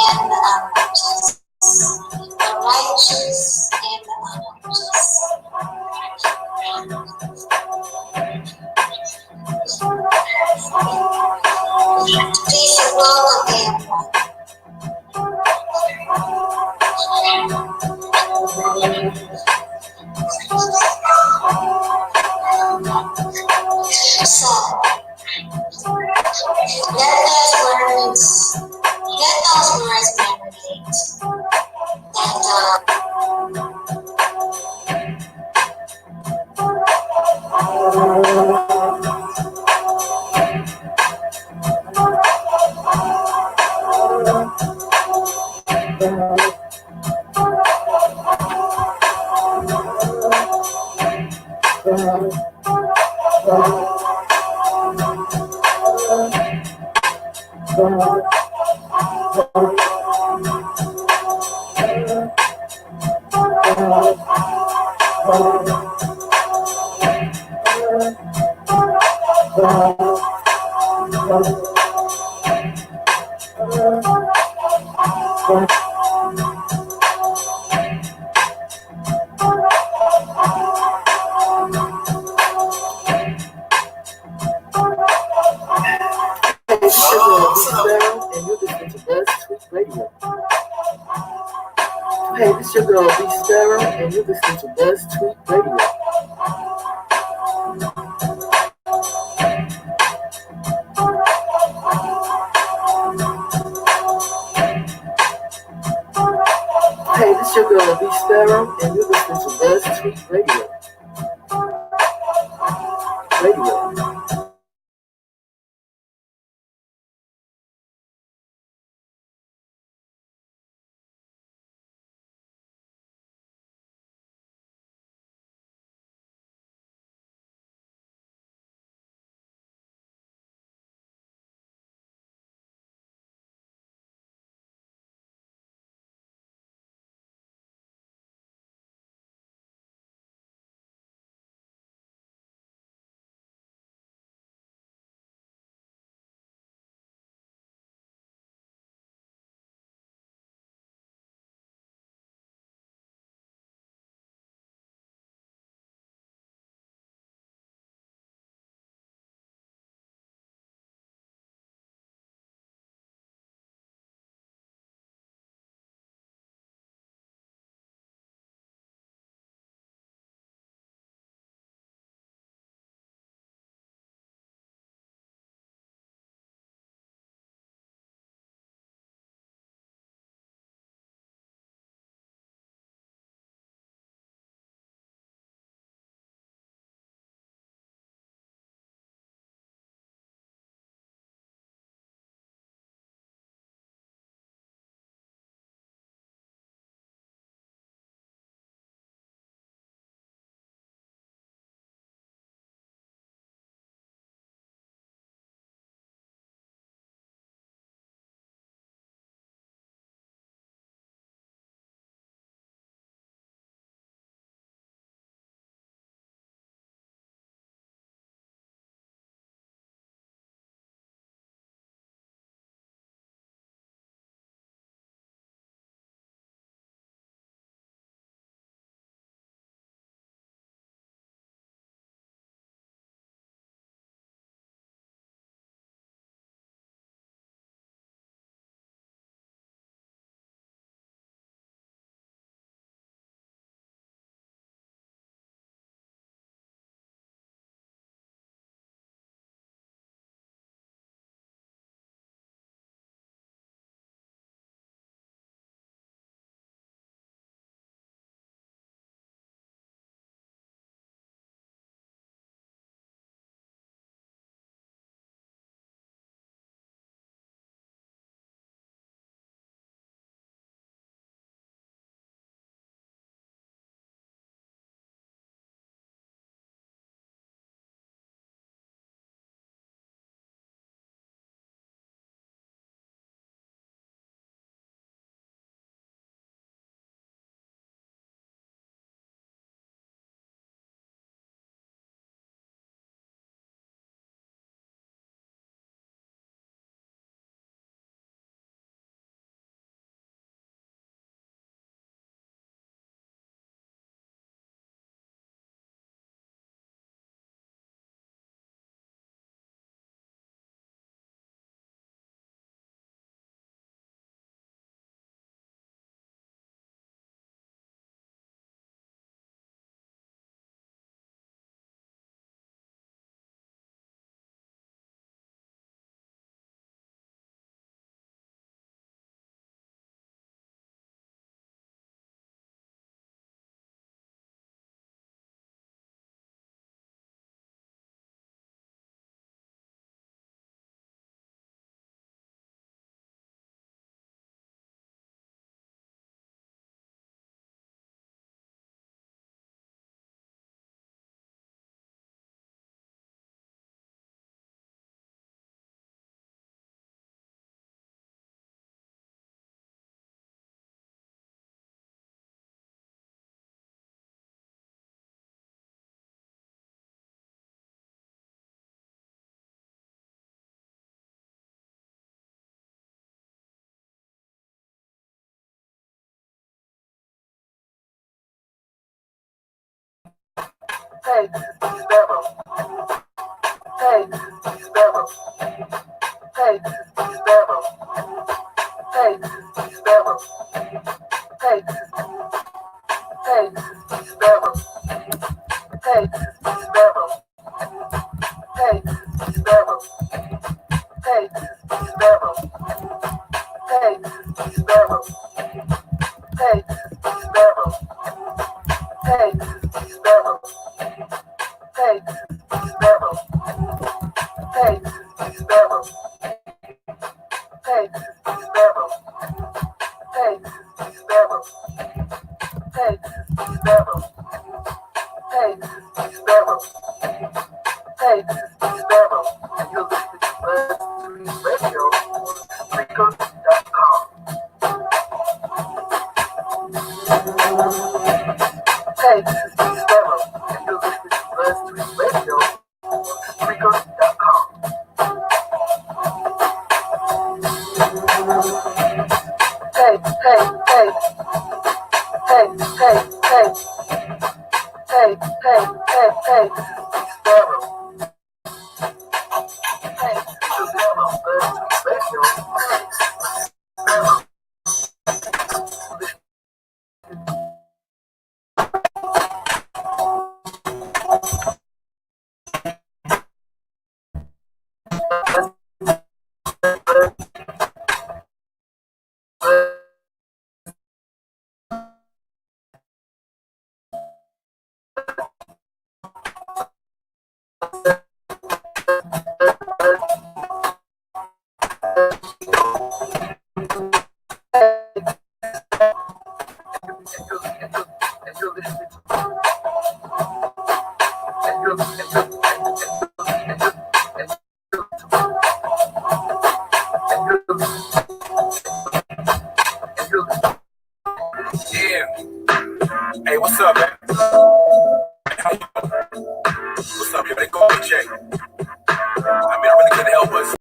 and the unrighteous, the righteous and the unrighteous. Peace and welcome, everyone. So, let those words marinate. Hey, this your girl B Sparrow, and you're listening to Buzz Tweet Radio. Hey, this your girl B Sparrow, and you're listening to Buzz Tweet Radio. Hey, Sparrow. Hey, Sparrow. Hey, Sparrow. Hey, Sparrow. Hey, hey, Sparrow. Hey, Sparrow. Hey, Sparrow. Hey, Sparrow. Hey, Sparrow. Hey, Sparrow. Hey, Sparrow. Hey, Sparrow. Hey, Sparrow. Hey, Sparrow. Hey, Sparrow. Hey, Sparrow. Hey, Sparrow. Hey, Sparrow. And you're listening to Buzz Radio on Freecode.com. Hey, Sparrow. And you're listening to Buzz Radio on Freecode.com. Hey, hey, hey. Hey, hey, hey. Hey, hey, hey, hey. Sparrow. Hey, Sparrow. Buzz Radio. Sparrow. Yeah. Hey, what's up, man? How you doing? What's up, yo? They call me Jay. I really couldn't help us.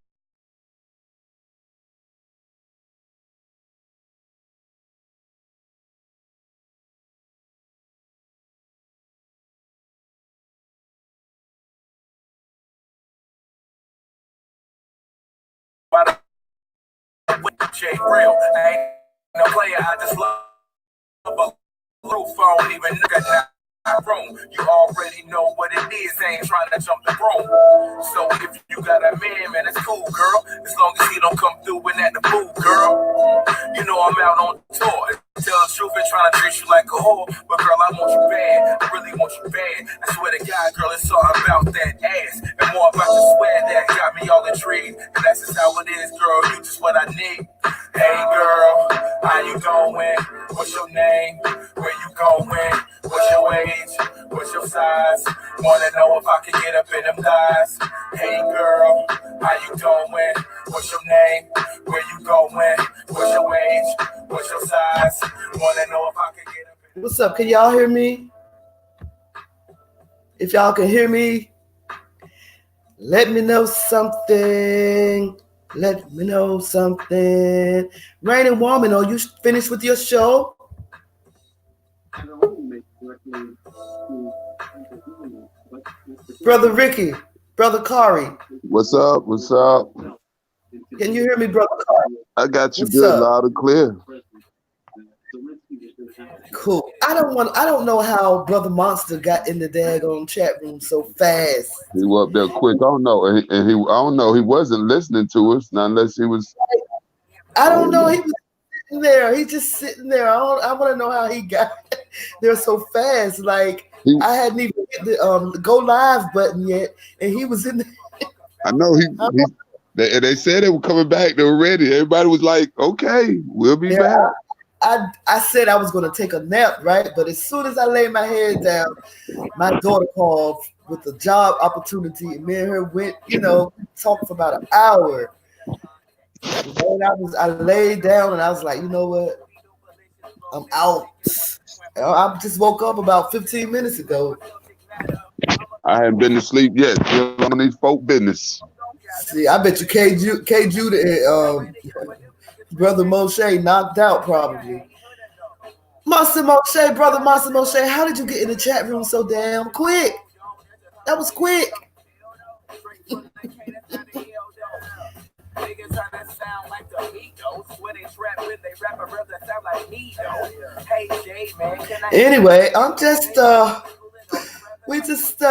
By the Jay real. I ain't no player. I just love a little phone, even nigga not room. You already know what it is. I ain't trying to jump the broom. So if you got a man, it's cool, girl. As long as he don't come through and at the food, girl. You know I'm out on tour. Tell the truth and trying to treat you like a whore. But girl, I want you bad. I really want you bad. I swear to God, girl, it's all about that ass. And more about the swear that got me all intrigued. And that's just how it is, girl. You just what I need. Hey girl, how you doing? What's your name? Where you going? What's your age? What's your size? Wanna know if I can get up in them thighs? Hey girl, how you doing? What's your name? Where you going? What's your age? What's your size? Wanna know if I can get up in. What's up? Can y'all hear me? If y'all can hear me, let me know something. Let me know something. Rain and Woman, are you finished with your show? Brother Ricky, Brother Kari. What's up? What's up? Can you hear me, Brother Kari? I got you What's good, up? loud and clear. Cool. I don't know how Brother Monster got in the daggone chat room so fast. He was up there quick. I don't know, and I don't know. He wasn't listening to us, not unless he was. I don't know. He was sitting there. He's just sitting there. I want to know how he got there so fast. Like I hadn't even hit the go live button yet, and he was in there. I know they said they were coming back. They were ready. Everybody was like, "Okay, we'll be back." I said I was going to take a nap, right? But as soon as I laid my head down, my daughter called with a job opportunity, and me and her went, talked for about an hour. And I laid down, and I was like, you know what? I'm out. I just woke up about 15 minutes ago. I hadn't been to sleep yet. Still on these folk business. See, I bet you K Judah and Brother Moshe knocked out probably. Master Moshe, Brother Master Moshe, how did you get in the chat room so damn quick? That was quick. Niggas trying to sound like the Migos. When they trap, when they rap, a brother sound like me though. Hey J man, can I get Anyway, I'm just we just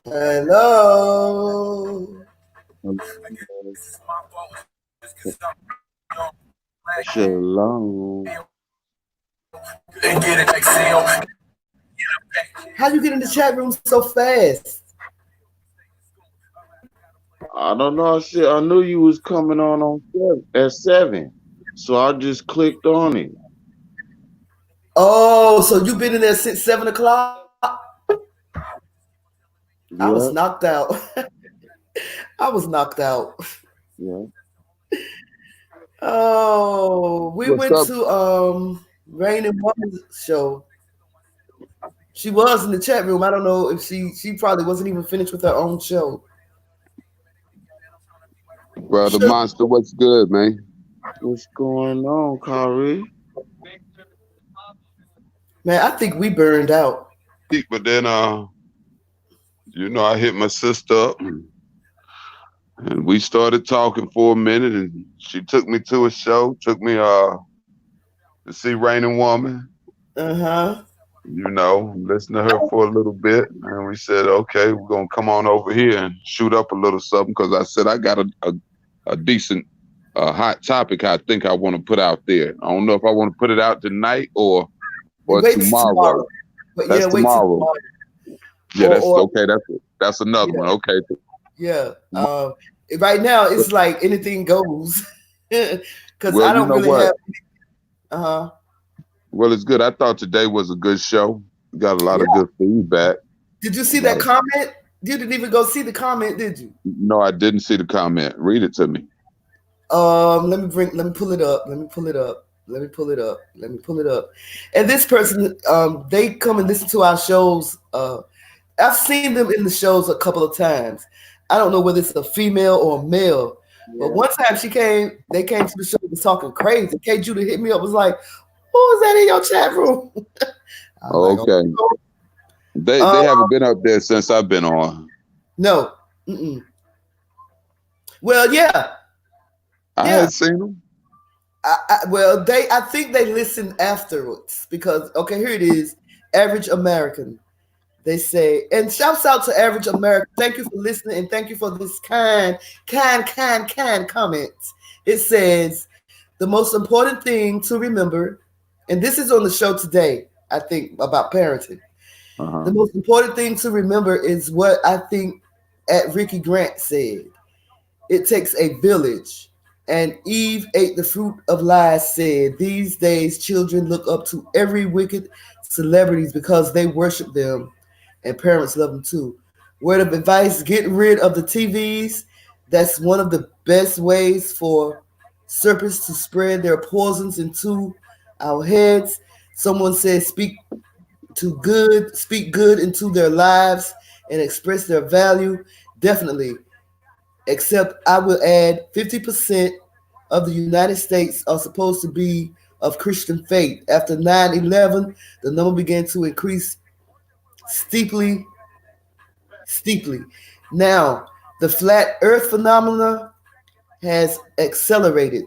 hello. my fault? Just cause I'm black Shalom. and get it like seal. How you get in the chat room so fast? I don't know. I knew you was coming on at 7, so I just clicked on it. Oh, so you've been in there since 7 o'clock? I was Yeah, knocked out. I was knocked out. yeah. Oh, we What's went up? to Rain and Woman's show. She was in the chat room. I don't know if she probably wasn't even finished with her own show. Brother Sure. Monster, what's good, man? What's going on, Kyrie? Man, I think we burned out. But then, I hit my sister up, and we started talking for a minute, and she took me to a show, took me to see Raining Woman. Uh-huh. Listen to her for a little bit, and we said, okay, we're gonna come on over here and shoot up a little something because I said I got a decent hot topic I think I want to put out there. I don't know if I want to put it out tonight or Wait till tomorrow. tomorrow. But That's yeah, wait till tomorrow. tomorrow. Yeah, that's Or okay. That's another yeah, one. Okay. yeah. Right now it's like anything goes. Cause Well, I you don't know really what? have uh-huh. Well, it's good. I thought today was a good show. Got a lot Yeah. of good feedback. Did you A see lot that of, comment? You didn't even go see the comment, did you? no, I didn't see the comment. Read it to me. Let me pull it up. Let me pull it up. Let me pull it up. Let me pull it up. And this person, they come and listen to our shows. I've seen them in the shows a couple of times. I don't know whether it's a female or a male. But one time they came to the show and was talking crazy. K Judah hit me up, was like, who was that in your chat room? I was like, Okay. They oh, haven't been up there since I've been on. no. Mm-mm. Well, yeah, I yeah. had seen them. I think they listened afterwards because okay, here it is. Average American. They say, and shouts out to Average American. Thank you for listening and thank you for this kind comments. It says the most important thing to remember, and this is on the show today. I think about parenting. The Uh-huh. most important thing to remember is what I think at Ricky Grant said. It takes a village. And Eve ate the fruit of lies said, these days children look up to every wicked celebrities because they worship them and parents love them too. Word of advice, get rid of the TVs. That's one of the best ways for serpents to spread their poisons into our heads. Someone says speak good into their lives and express their value. Definitely. Except I will add 50% of the United States are supposed to be of Christian faith. After 9/11, the number began to increase steeply, steeply. Now, the flat earth phenomena has accelerated.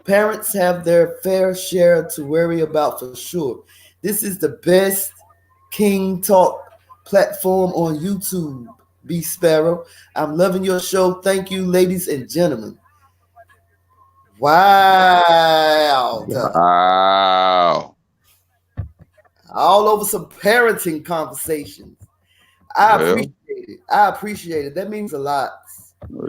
Parents have their fair share to worry about for sure. This is the best King Talk platform on YouTube. B Sparrow. I'm loving your show. Thank you, ladies and gentlemen. Wow. Wow. All over some parenting conversations. I Well, appreciate it. I appreciate it. That means a lot. I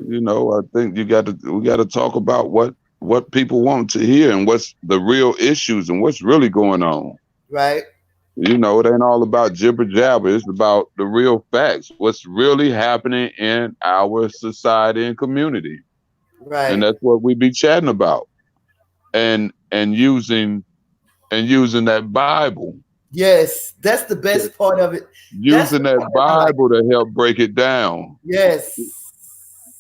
think we got to talk about what people want to hear and what's the real issues and what's really going on. Right? It ain't all about jibber jabber. It's about the real facts. What's really happening in our society and community, and Right. that's what we be chatting about, and using that Bible, Yes, that's the best part of it. That's using the that part that I like. Bible to help break it down. Yes.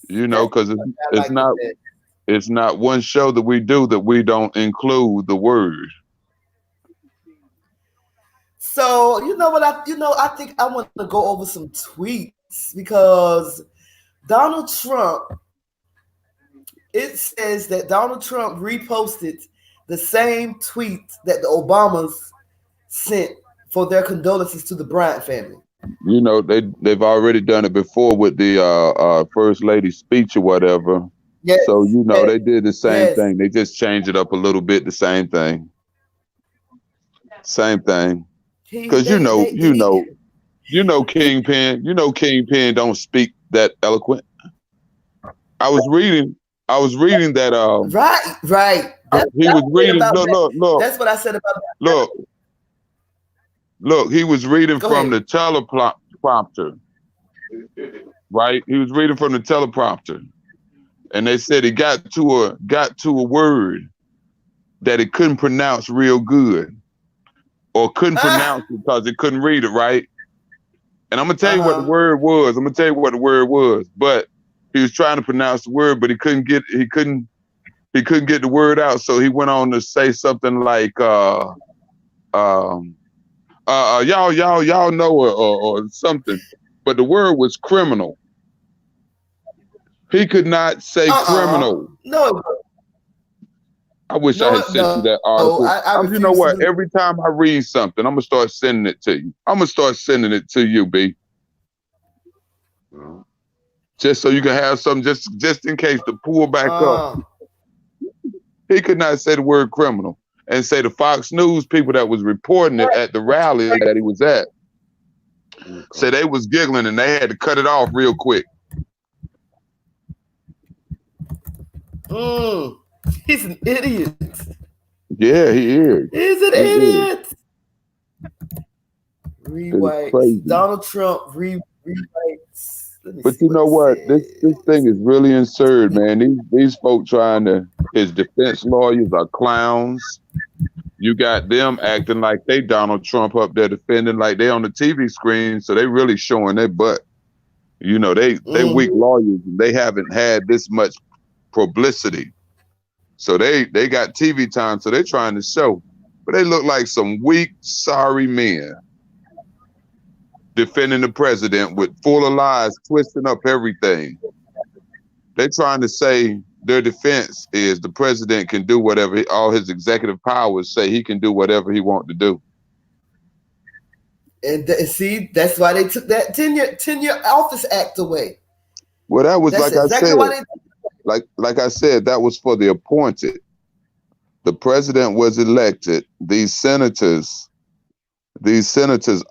That's Because what I it's like the not best. it's not one show that we do that we don't include the word. So you know what I think I want to go over some tweets because Donald Trump, it says that Donald Trump reposted the same tweet that the Obamas sent for their condolences to the Bryant family. They've already done it before with the first lady speech or whatever. Yes, So yes, they did the same yes. thing. They just changed it up a little bit. The same thing. Same thing. He Because they Kingpin. Kingpin don't speak that eloquent. I was reading. I was reading that. right. That's He what I was said reading. about that. Look, That's what I said about that. look, look. He was reading Go from ahead. the teleprompter. Right. He was reading from the teleprompter, and they said he got to a word that he couldn't pronounce real good, or couldn't Ah, pronounce it because he couldn't read it right. And I'm gonna tell you what the uh-huh. word was. I'm gonna tell you what the word was. But he was trying to pronounce the word, but he couldn't get the word out. So he went on to say something like y'all know, or something. But the word was criminal. He could not say criminal. No, I wish I had sent you that no. article. I refuse You to know do what? that. Every time I read something, I'm gonna start sending it to you. I'm gonna start sending it to you, B. Just so you can have something, just in case to pull back up. He could not say the word criminal and say the Fox News people that was reporting it at the rally that he was at. So they was giggling and they had to cut it off real quick. He's an idiot. Yeah, he is. He's an He is. idiot. It's Rewrites. crazy. Donald Trump rewrites. Let me But see you what know it what? This says. thing is really absurd, man. These folk his defense lawyers are clowns. You got them acting like they Donald Trump up there defending like they on the TV screen, so they really showing their butt. They weak Mhm. lawyers and they haven't had this much publicity. So they got TV time, so they're trying to show. But they look like some weak, sorry men defending the president with full of lies, twisting up everything. They're trying to say their defense is the president can do whatever, all his executive powers say he can do whatever he wants to do. And see, that's why they took that tenure office act away. Well, that was That's like I exactly said, why they. like I said, that was for the appointed. The president was elected. These senators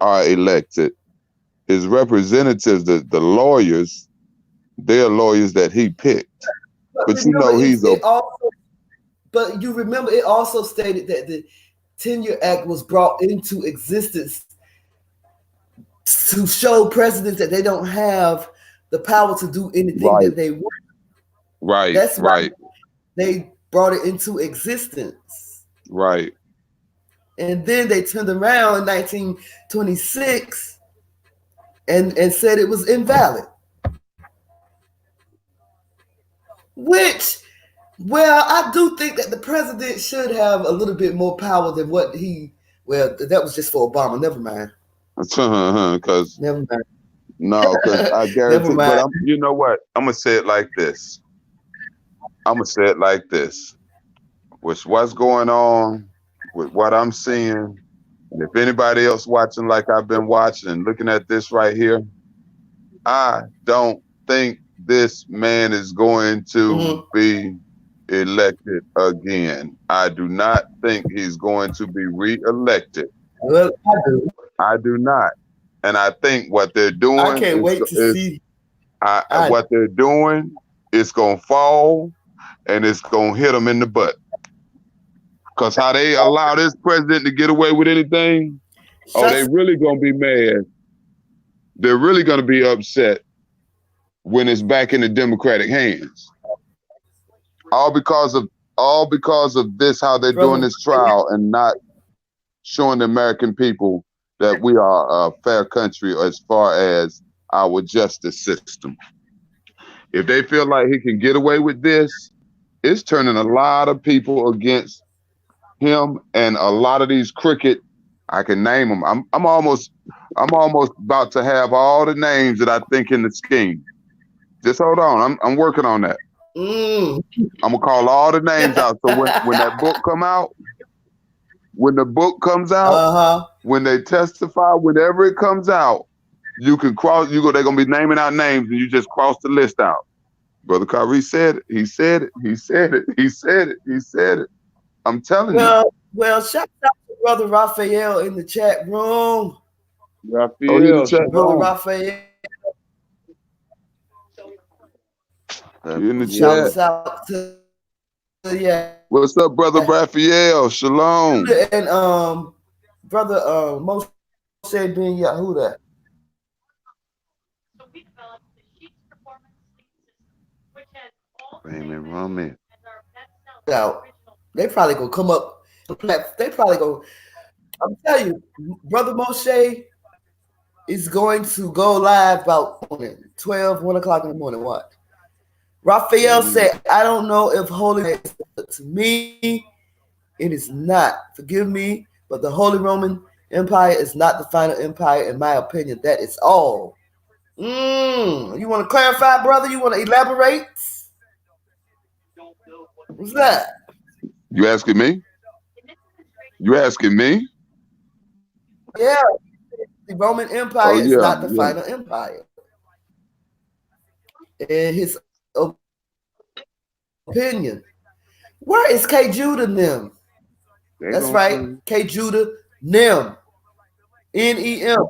are elected. His representatives, the lawyers, they're lawyers that he picked. But But remember, he's a it also. But you remember, it also stated that the Tenure Act was brought into existence to show presidents that they don't have the power to do anything right, that they want. right, That's why right, they brought it into existence. right. And then they turned around in 1926 and said it was invalid. Which, well, I do think that the president should have a little bit more power than what he. Well, that was just for Obama. Never mind. Because Never mind. no, because I Never guarantee. But mind. you know what? I'm gonna say it like this. With what's going on, with what I'm seeing, and if anybody else watching like I've been watching and looking at this right here, I don't think this man is going to Mm-hmm. be elected again. I do not think he's going to be reelected. Well, I do. I do not. And I think what they're I doing can't wait to is see. I what they're doing is going to fall and it's going to hit them in the butt. Because how they allow this president to get away with anything, oh, they shots. really going to be mad. They're really going to be upset when it's back in the Democratic hands. All because of this, how they're doing Brother, this trial and not showing the American people that we are a fair country as far as our justice system. If they feel like he can get away with this, it's turning a lot of people against him and a lot of these crooked. I can name them. I'm almost about to have all the names that I think in the scheme. Just hold on. I'm working on that. mm. I'm gonna call all the names out. So when that book come out, when the book comes out, Uh-huh. when they testify, whenever it comes out, you can cross. They're gonna be naming out names, and you just cross the list out. Brother Kyrie said it. He said it. He said it. He said it. He said it. I'm telling you. Well, shout out to Brother Raphael in the chat room. Oh, he in the Raphael, chat Brother shalom. Raphael, He in the Yeah. chat. shouts out to yeah. What's up, brother Raphael? Shalom. And Brother Moshe Ben Yahuda. Amen, Roman. Out. They probably gonna come up. They probably go. I'm telling you, Brother Moshe is going to go live about 12, 1 o'clock in the morning. What? Raphael Amen. said, I don't know if holy is to me. It is not. Forgive me, but the Holy Roman Empire is not the final empire, in my opinion. That is all. You want to clarify, brother? You want to elaborate? What's that? You asking me? You asking me? Yeah, the Roman Empire Oh is yeah, not the yeah. final empire. In his opinion. Where is K. Judah Nim? They That's gonna right. see. K. Judah Nim. N-E-M.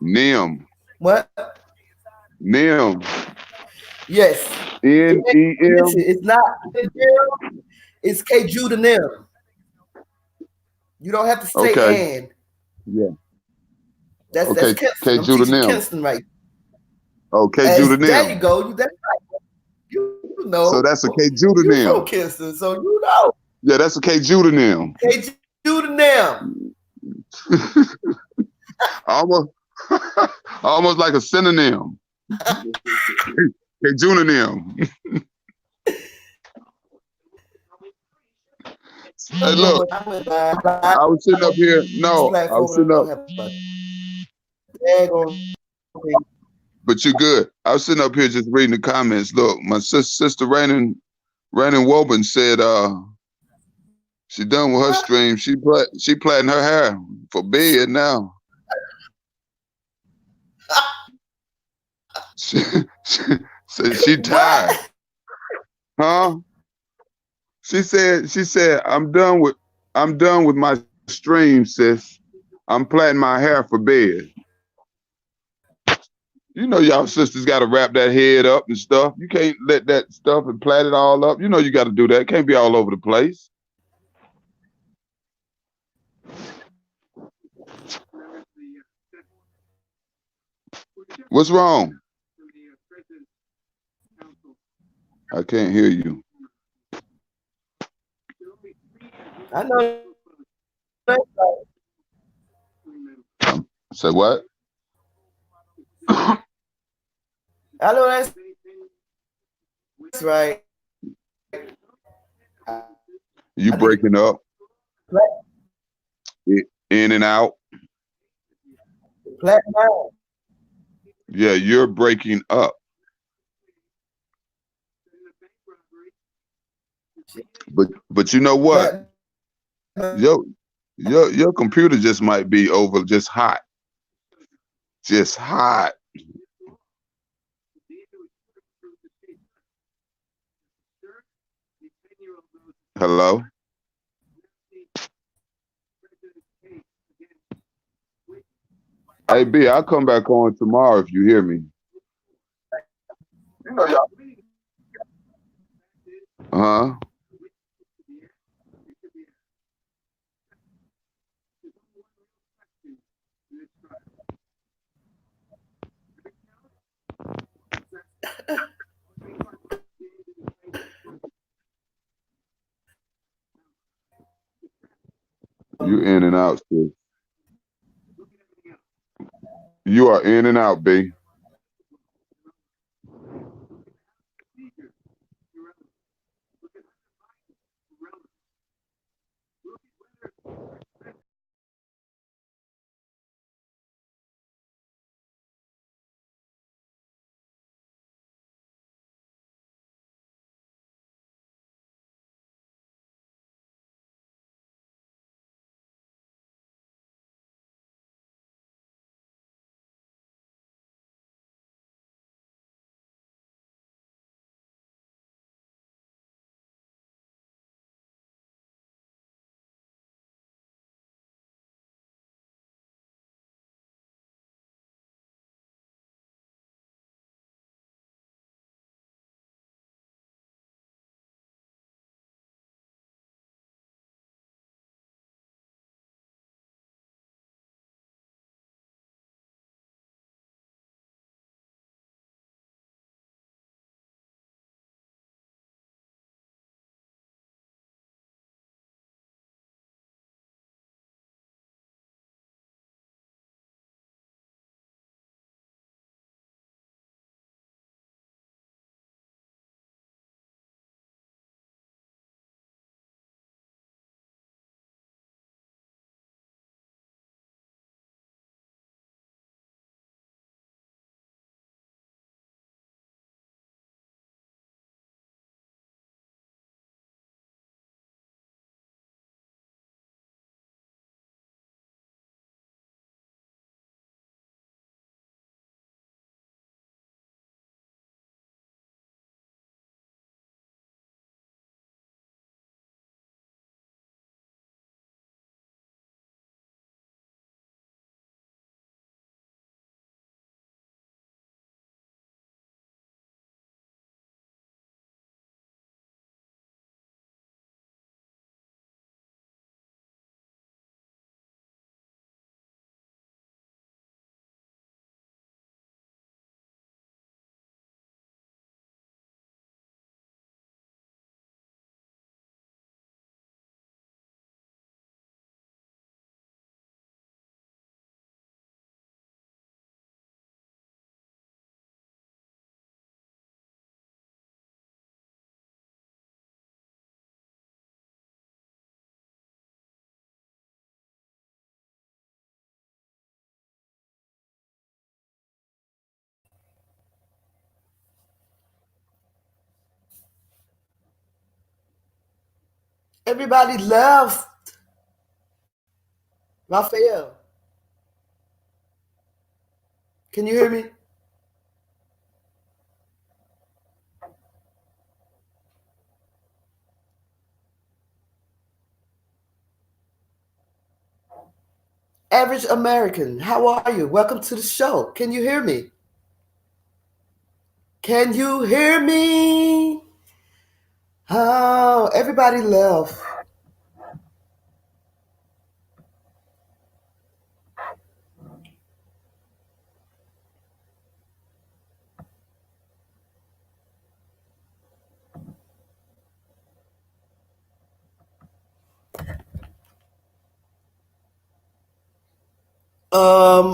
Nim. What? Nim. Yes. N-E-M. It's not Nim. It's K. Judah Nim. You don't have to Okay. say and. Yeah. That's Okay. Kinston. K. I'm Judah teaching Nim. Kinston right. Okay, Judah There Nim. you go. That's right. You So know. that's a K. Judah You from Nim. Kinston, so you know. Yeah, that's a K. Judah Nim. K. Judah Nim. almost, almost like a synonym. K. Judah Nim. Hey, look, I was sitting up here. No, I was sitting up. But you're good. I was sitting up here just reading the comments. Look, my sister Rainin Woburn said she done with her stream. She plaiting her hair for bed now. She said she tired. Huh? She said I'm done with my stream, sis. I'm plaiting my hair for bed. You know y'all sisters got to wrap that head up and stuff. You can't let that stuff and plait it all up. You know you got to do that. It can't be all over the place. What's wrong? I can't hear you. I know. Say what? I know that's right. You breaking up? In and out. Platinum. Yeah, you're breaking up. But you know what? Your computer just might be over just hot. Just hot. Hello. Hey B, I'll come back on tomorrow if you hear me. You know, y'all. Huh? You in and out, sis. You are in and out, B. Everybody left. Raphael, can you hear me? Average American, how are you? Welcome to the show. Can you hear me? Can you hear me? Oh, everybody left.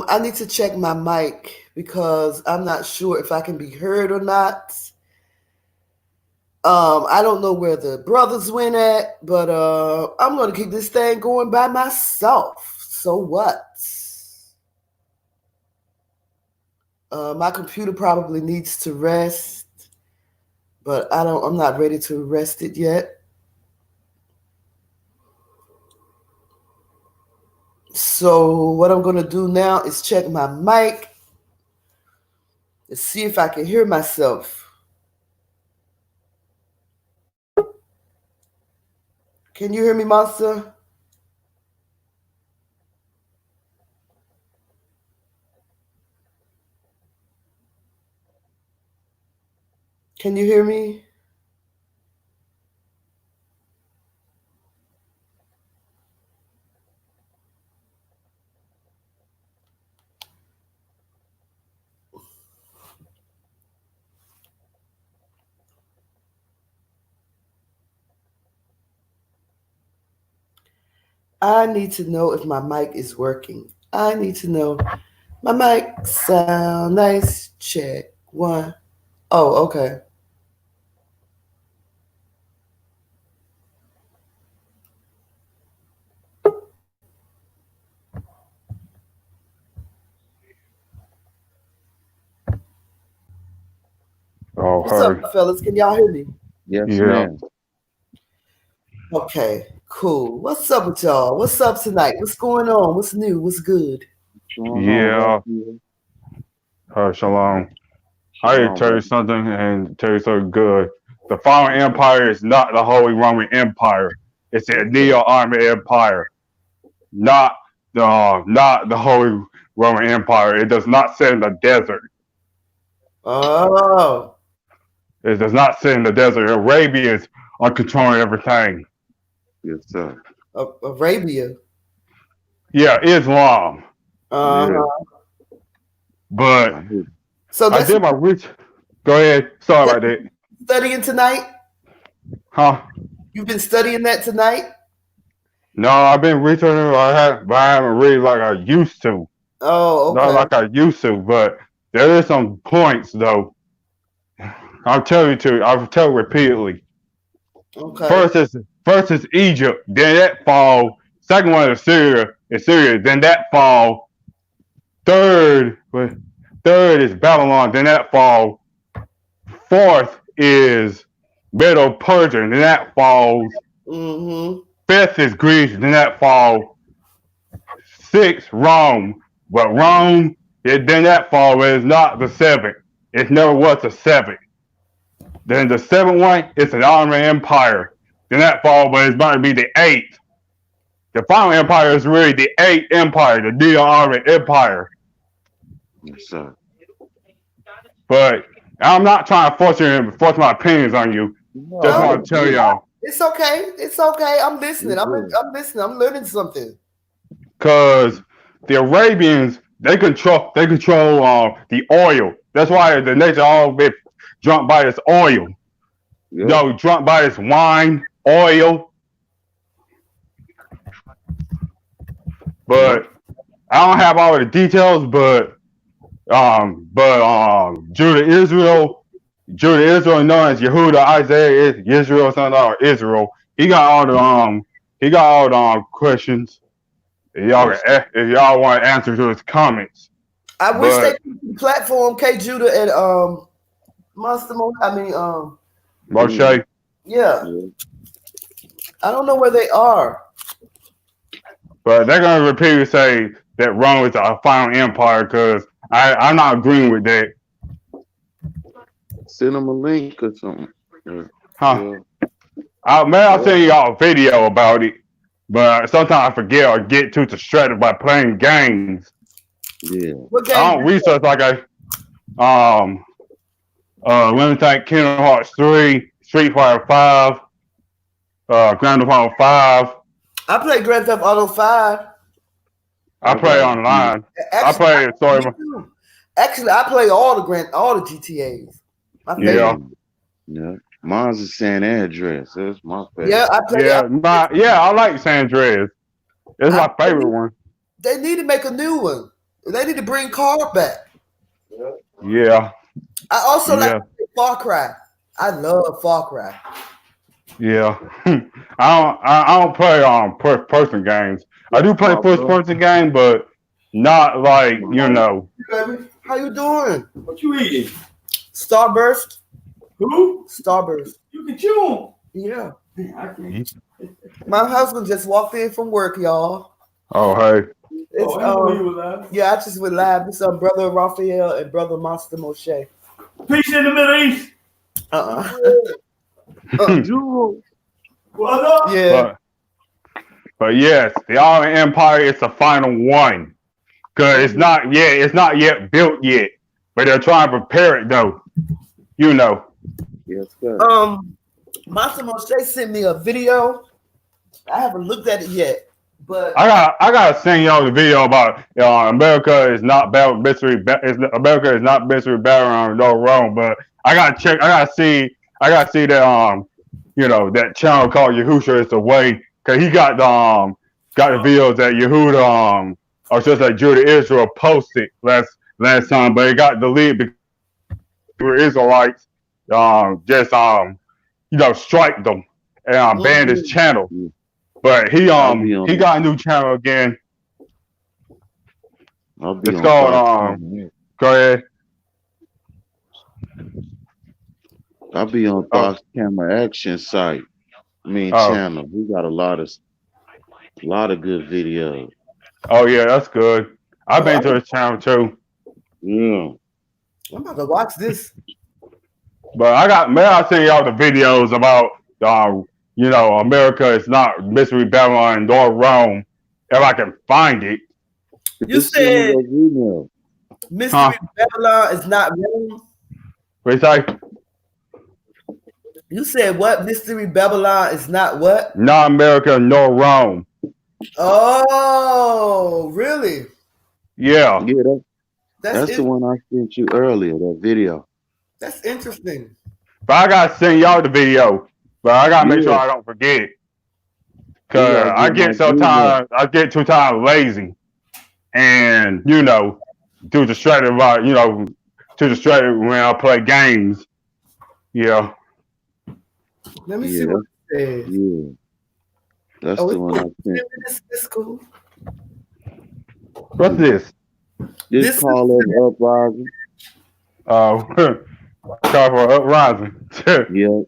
I need to check my mic because I'm not sure if I can be heard or not. I don't know where the brothers went at, but I'm gonna keep this thing going by myself. So what? My computer probably needs to rest, but I'm not ready to rest it yet. So what I'm gonna do now is check my mic and see if I can hear myself. Can you hear me, Monster? Can you hear me? I need to know if my mic is working. I need to know my mic sound nice. Check one. Oh, okay. Oh, What's up, her. fellas? Can y'all hear me? Yes, Yeah. ma'am. Okay, cool. What's up with y'all? What's up tonight? What's going on? What's new? What's good? What's going on, Yeah. Raphael? Shalom. I need to Shalom, tell you brother. something and tell you something good. The following empire is not the Holy Roman Empire. It's the Yes, sir. Neo-Army Empire, not the Holy Roman Empire. It does not sit in the desert. Oh, It does not sit in the desert. Arabians are controlling everything. Yes, sir. Arabia. Yeah, Islam. Yeah. Uh-huh. But I hear. So I that's did my research. Go ahead. Sorry that about that. studying tonight? Huh? You've been studying that tonight? No, I've been researching, but I haven't really like I used to. Oh, Not okay. like I used to, but there is some points though. I'll tell you repeatedly. Okay. First is Egypt, then that fall. Second one is Syria, then that fall. Third, third is Babylon, then that fall. Fourth is Medo Persia, then that falls. Mm-hmm. Fifth is Greece, then that fall. Sixth, Rome. But Rome, then that fall is not the seventh. It never was the seventh. Then the seventh one is the Ottoman Empire. Then that fall, but it's going to be the eighth. The final empire is really the eighth empire, the Neo-Ottoman Empire. Yes, sir. But I'm not trying to force my opinions on you. Just No, No, want it's to tell good. y'all, it's okay. It's okay. I'm listening. It's good. I'm listening. I'm learning something. because the Arabians they control the oil. That's why the nation all been drunk by this oil. Yep. No, drunk by this wine, oil. Yep. But I don't have all the details. But Judah Israel, known as Yehuda, Isaiah is Israel, son of Israel. He got all the questions. Yes, sir. If y'all want to answer to his comments, I wish they but could platform K Judah and Monster Mo. I mean Mm. Moshe, yeah. Yeah. I don't know where they are. but they're gonna repeatedly say that Rome is a final empire because I'm not agreeing with that, Send them a link or something. Yeah. huh? Yeah. I'll Yeah. send y'all a video about it, but sometimes I forget or get too distracted by playing games. Yeah. What I game? don't research like um let me think, Kingdom Hearts 3, Street Fighter 5, Grand Theft Auto 5. I play Grand Theft Auto 5. I I play got a few. online. I Actually, play me story. too. Actually, I play all the GTAs. My favorite. Yeah, Yeah. Yeah. Mine's a San Andreas. That's my Yeah, favorite. I play. I like San Andreas. It's my favorite one. They need to make a new one. They need to bring Carl back. Yeah, I also like yeah, Far Cry. I love Far Cry. yeah. I don't play first person games. I do play My first brother. person games, but not like My you know. Baby, how you doing? What you eating? Starburst. Who? Starburst. You can chew 'em. Yeah. I can't. My husband just walked in from work, y'all. Oh hey, It's Oh, I didn't know you was out. yeah, I just went live. It's brother Raphael and brother Monster Moshe. Peace in the Middle East. Uh-uh. Jewel. What up? Yeah. but But yes, the Ottoman Empire is the final one. Cause it's not yet built yet. But they're trying to prepare it though. You know. Yes, sir. Massimo Shay sent me a video. I haven't looked at it yet, but I gotta send y'all the video about America is not battle mystery. America is not mystery battleground no wrong. But I gotta check. I gotta see that that channel called Yahusha is the way. Cause he got the videos that Yehuda or just like Judah Israel posted last time, but it got deleted because the Israelites just strike them and banned his channel. But he got a new channel again. It's called go ahead. I'll be on Fox Camera Action site. Channel. We got a lot of good videos. Oh yeah, that's good. I've been to his channel too. Yeah. I'm about to watch this. But I'll send y'all the videos about America is not mystery Babylon nor Rome. If I can find it. You said mystery Babylon is not Rome. What you say? You said what? Mystery Babylon is not what? Not America nor Rome. Oh, really? Yeah. Yeah, that's the one I sent you earlier, that video. That's interesting. But I gotta send y'all the video. But I gotta make sure I don't forget it. Cause I get too tired lazy. And too distracted when I play games. Yeah. Let me see what it says. Yeah. That's the one I sent. This cool. What's this? This call of uprising. Call for uprising. Yeah.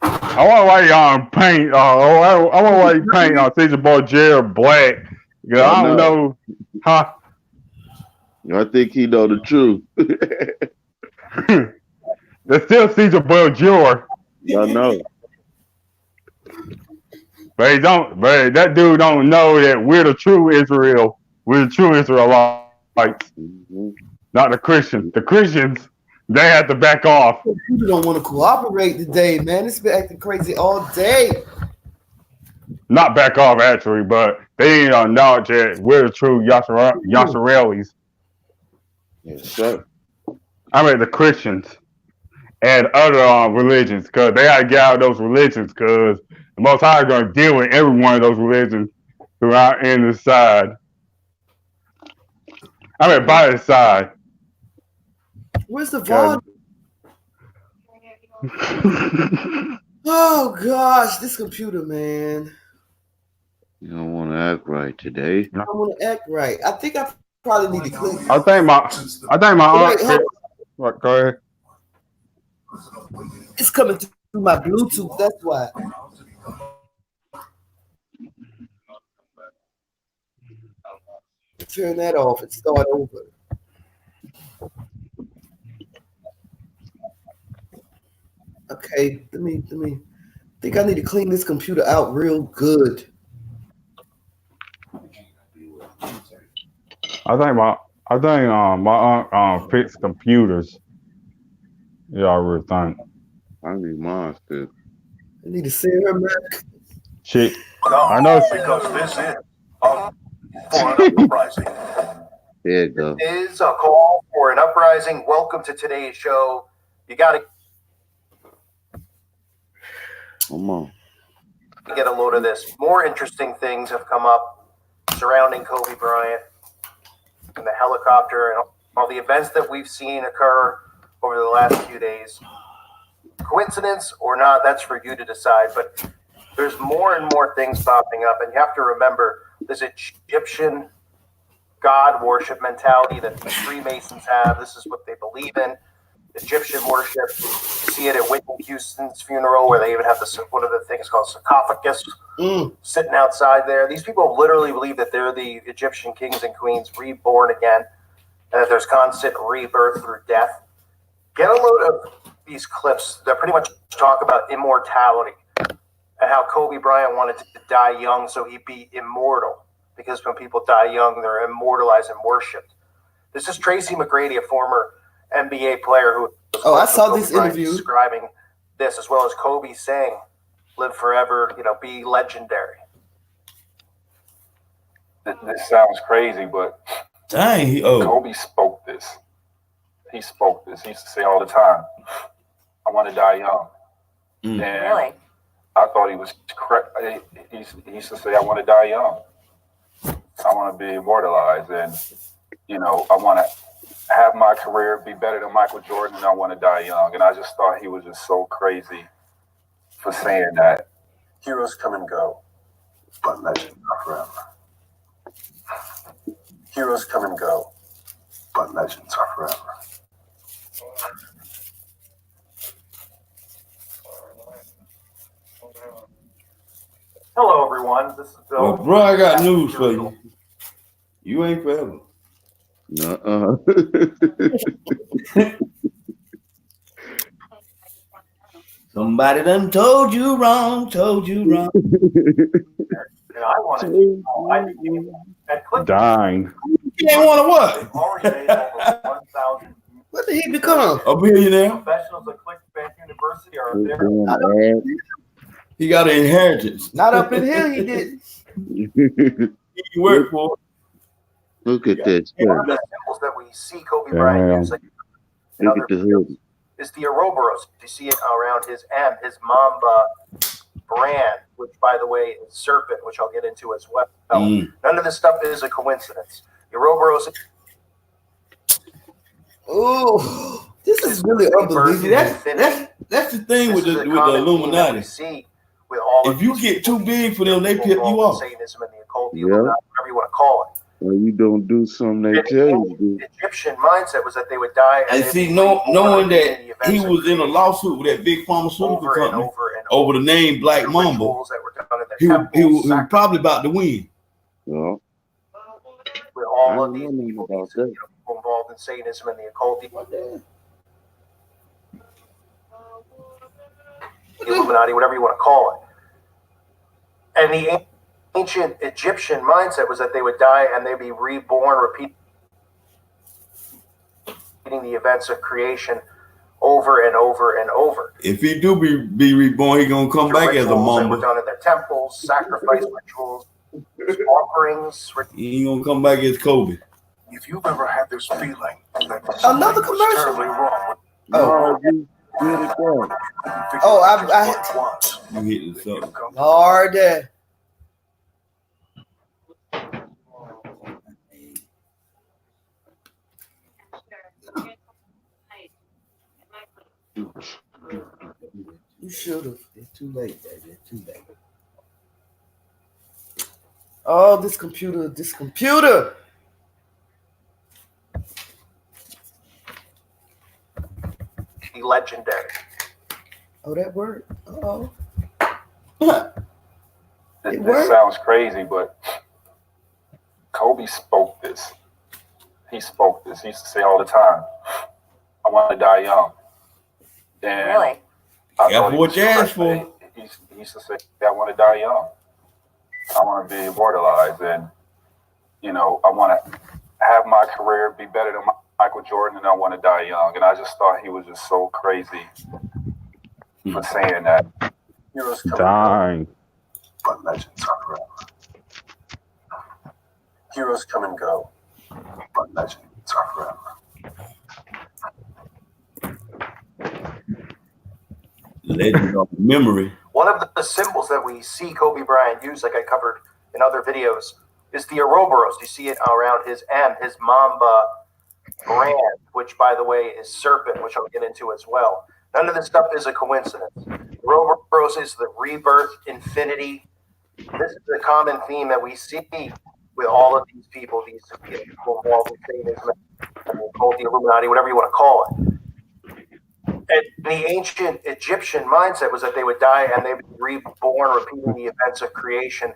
I want to write paint. I want to write paint on Caesar Borgia black. I don't know. Huh? I think he know the truth. There's still Caesar Borgia. I know. But that dude don't know that we're the true Israel. We're the true Israelites. Mm-hmm. Not the Christians. The Christians, they have to back off. People don't want to cooperate today, man. It's been acting crazy all day. Not back off, actually, but they ain't acknowledge that we're the true Yasharelis. Yes, sir. I mean, the Christians and other religions, because they got to get out of those religions, because the Most High is going to deal with every one of those religions throughout in the side. I mean, by the side. Where's the volume? Oh, gosh, this computer, man. You don't want to act right today. I don't want to act right. I think I probably need to clean. I think my aunt. What? Go ahead. It's coming through my Bluetooth. That's why. Turn that off and start over. Okay, let me. I think I need to clean this computer out real good. I think my aunt fixed computers. Yeah, I really think. I need mine too. I need to send her back. Shit. I know. Because this is for an uprising. There you go. This is a call for an uprising. Welcome to today's show. You got to Come on. get a load of this. More interesting things have come up surrounding Kobe Bryant and the helicopter and all the events that we've seen occur over the last few days. Coincidence or not, that's for you to decide. But there's more and more things popping up. And you have to remember this Egyptian God worship mentality that these Freemasons have. This is what they believe in. Egyptian worship. You see it at Whitney Houston's funeral where they even have this, one of the things called sarcophagus sitting outside there. These people literally believe that they're the Egyptian kings and queens reborn again and that there's constant rebirth through death. Get a load of these clips that pretty much talk about immortality. and how Kobe Bryant wanted to die young so he'd be immortal. Because when people die young, they're immortalized and worshipped. This is Tracy McGrady, a former NBA player who was I saw Kobe this Bryant, interview describing this, as well as Kobe saying, "Live forever, be legendary." This sounds crazy, but Dang. Kobe spoke this. He spoke this. He used to say all the time, "I want to die young." And Really? I thought he was correct. He used to say, "I want to die young. I want to be immortalized, and I want to have my career be better than Michael Jordan, and I want to die young." And I just thought he was just so crazy for saying that. Heroes come and go, but legends are forever. Heroes come and go, but legends are forever. Hello, everyone. This is Bill. Well, bro, I got news for you. You ain't forever. Uh-uh. Somebody done told you wrong. I wanted to. At Click, Dying. You ain't want to what? already made over 1,000 What did he become? A billionaire. professionals at ClickBank University are there. He got an inheritance. Not up in here, he did. He worked for. Look at that One of stuff. the symbols that we see Kobe Bryant use, like in Look other at the videos, hood. is the Ouroboros. You see it around his his Mamba brand, which, by the way, is serpent, which I'll get into as well. None of this stuff is a coincidence. The Ouroboros. Oh, this is really unbelievable. That's the thing with the Illuminati. See with all if you get too big for them, they pick you off. Satanism and the occult, the Yeah. Illuminati, whatever you want to call it. Well, you don't do something they tell you to do. The Egyptian mindset was that they would die, And see, knowing that he was in a lawsuit with that big pharmaceutical company over the name Black Mamba, he was probably about to win. Yeah. With all I of these don't know people, about these, that. people involved in Satanism and the occult, the Illuminati, whatever you want to call it. And the ancient Egyptian mindset was that they would die and they'd be reborn, repeating the events of creation over and over and over. If he do be reborn, he gonna come back as a Rituals that were Mamba. done in their temples, sacrifice rituals, offerings. He ain't gonna come back as Kobe. If you've ever had this feeling that Another something was commercial. terribly wrong, Oh, you did it wrong. oh, You hit something. Lord. You should have. It's too late, baby. It's too late. Oh, this computer. Legendary. Oh, that word. Oh. This sounds crazy, but Kobe spoke this. He spoke this. He used to say all the time, "I want to die young." And Really? That's what you asked for. He used to say, "I want to die young. I want to be immortalized, and I want to have my career be better than Michael Jordan, and I want to die young." And I just thought he was just so crazy for saying that. Heroes come and Dying. go, but legends are forever. Heroes come and go, but legends are forever. Legend of memory. One of the symbols that we see Kobe Bryant use, like I covered in other videos, is the Ouroboros. You see it around his Mamba brand, which, by the way, is serpent, which I'll get into as well. None of this stuff is a coincidence. Ouroboros is the rebirth, infinity. This is the common theme that we see with all of these people involved in Satanism, the Illuminati, whatever you want to call it. And the ancient Egyptian mindset was that they would die and they'd be reborn, repeating the events of creation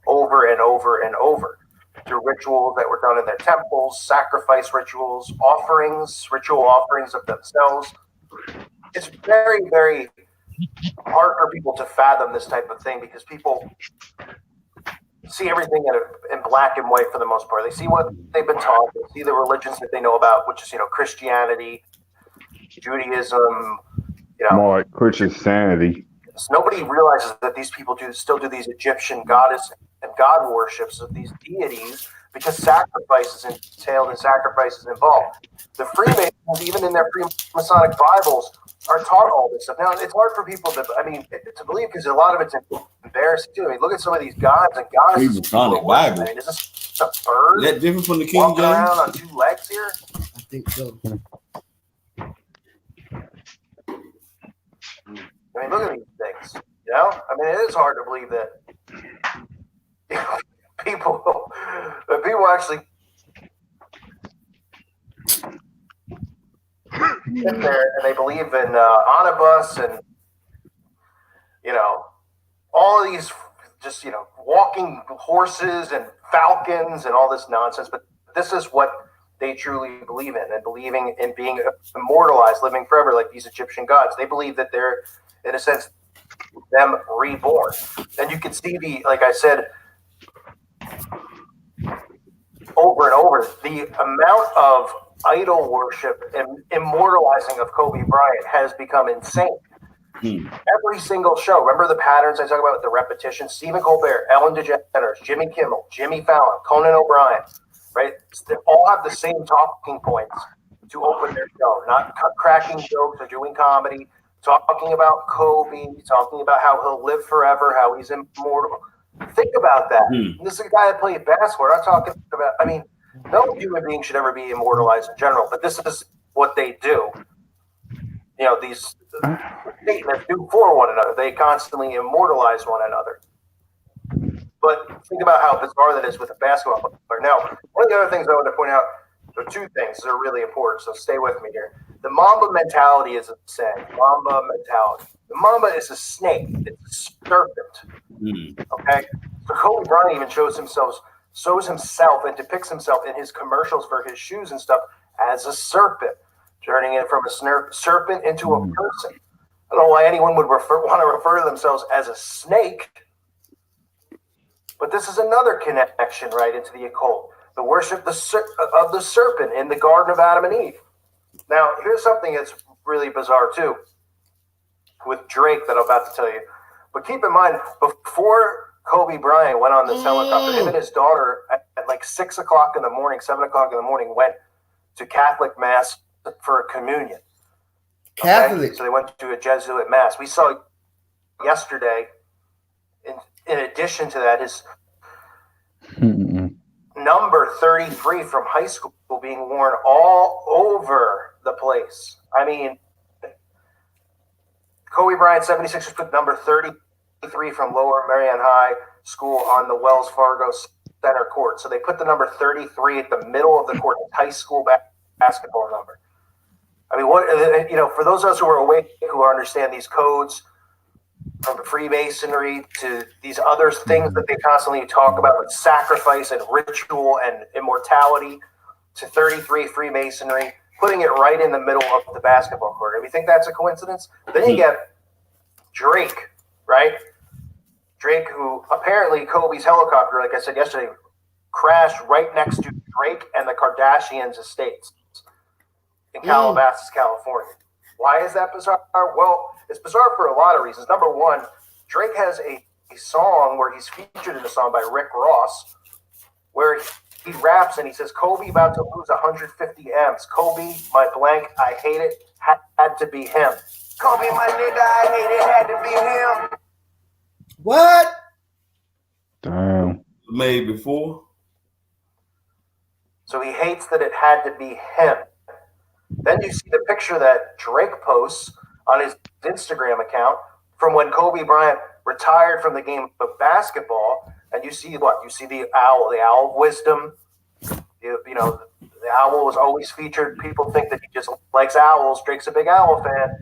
over and over and over through rituals that were done in their temples, sacrifice rituals, ritual offerings of themselves. It's very, very hard for people to fathom this type of thing because people see everything in black and white for the most part. They see what they've been taught. They see the religions that they know about, which is, Christianity, Judaism, More like Christian sanity. So nobody realizes that these people still do these Egyptian goddess and god worships of these deities because sacrifices entailed and sacrifices involved. The Freemasons, even in their Freemasonic Bibles, are taught all this stuff. Now, it's hard for people to believe because a lot of it's embarrassing too. I mean, look at some of these gods and goddesses. Freemasonic Bible. I mean, is this a bird? Is that different from the King walking James? around on 2 legs here? I think so. I mean, look at these things. I mean, it is hard to believe that people actually sit there and they believe in omnibus and all of these just walking horses and falcons and all this nonsense. But this is what they truly believe in, and believing in being immortalized, living forever like these Egyptian gods. They believe that they're, in a sense, them reborn. And you can see like I said, over and over, the amount of idol worship and immortalizing of Kobe Bryant has become insane. Every single show, remember the patterns I talk about with the repetition? Stephen Colbert, Ellen DeGeneres, Jimmy Kimmel, Jimmy Fallon, Conan O'Brien, right? They all have the same talking points to open their show, not cracking jokes or doing comedy, talking about Kobe, talking about how he'll live forever, how he's immortal. Think about that. This is a guy that played basketball. I'm talking about, no human being should ever be immortalized in general, but this is what they do. These statements do for one another. They constantly immortalize one another. But think about how bizarre that is with a basketball player. Now, one of the other things I want to point out, there are 2 things that are really important, so stay with me here. The Mamba mentality is a saying. Mamba mentality. The Mamba is a snake. It's a serpent. Okay? So Kobe Bryant even shows himself and depicts himself in his commercials for his shoes and stuff as a serpent, turning it from a serpent into a person. I don't know why anyone would want to refer to themselves as a snake, but this is another connection right into the occult. The worship of the serpent in the Garden of Adam and Eve. Now, here's something that's really bizarre too with Drake that I'm about to tell you. But keep in mind, before Kobe Bryant went on this helicopter, him and his daughter at like 6 o'clock in the morning, 7 o'clock in the morning, went to Catholic Mass for a communion. Catholic. Okay? So they went to a Jesuit Mass. We saw yesterday, in addition to that, his number 33 from high school being worn all over the place. I mean, Kobe Bryant, 76ers, put number 33 from Lower Marion High School on the Wells Fargo Center court. So they put the number 33 at the middle of the court, high school basketball number. I mean, for those of us who are awake, who understand these codes, from Freemasonry to these other things that they constantly talk about, like sacrifice and ritual and immortality, to 33 Freemasonry, putting it right in the middle of the basketball court. And we think that's a coincidence? Then you get Drake, right? Drake, who apparently Kobe's helicopter, like I said yesterday, crashed right next to Drake and the Kardashians' estates in Calabasas, California. Why is that bizarre? Well, it's bizarre for a lot of reasons. Number one, Drake has a song where he's featured in a song by Rick Ross, where he raps and he says, Kobe about to lose 150 M's. Kobe, my blank, I hate it, had to be him. Kobe, my nigga, I hate it, had to be him. What? Damn. Made before. So he hates that it had to be him. Then you see the picture that Drake posts on his Instagram account from when Kobe Bryant retired from the game of basketball. And you see what? You see the owl of wisdom. The owl was always featured. People think that he just likes owls. Drake's a big owl fan.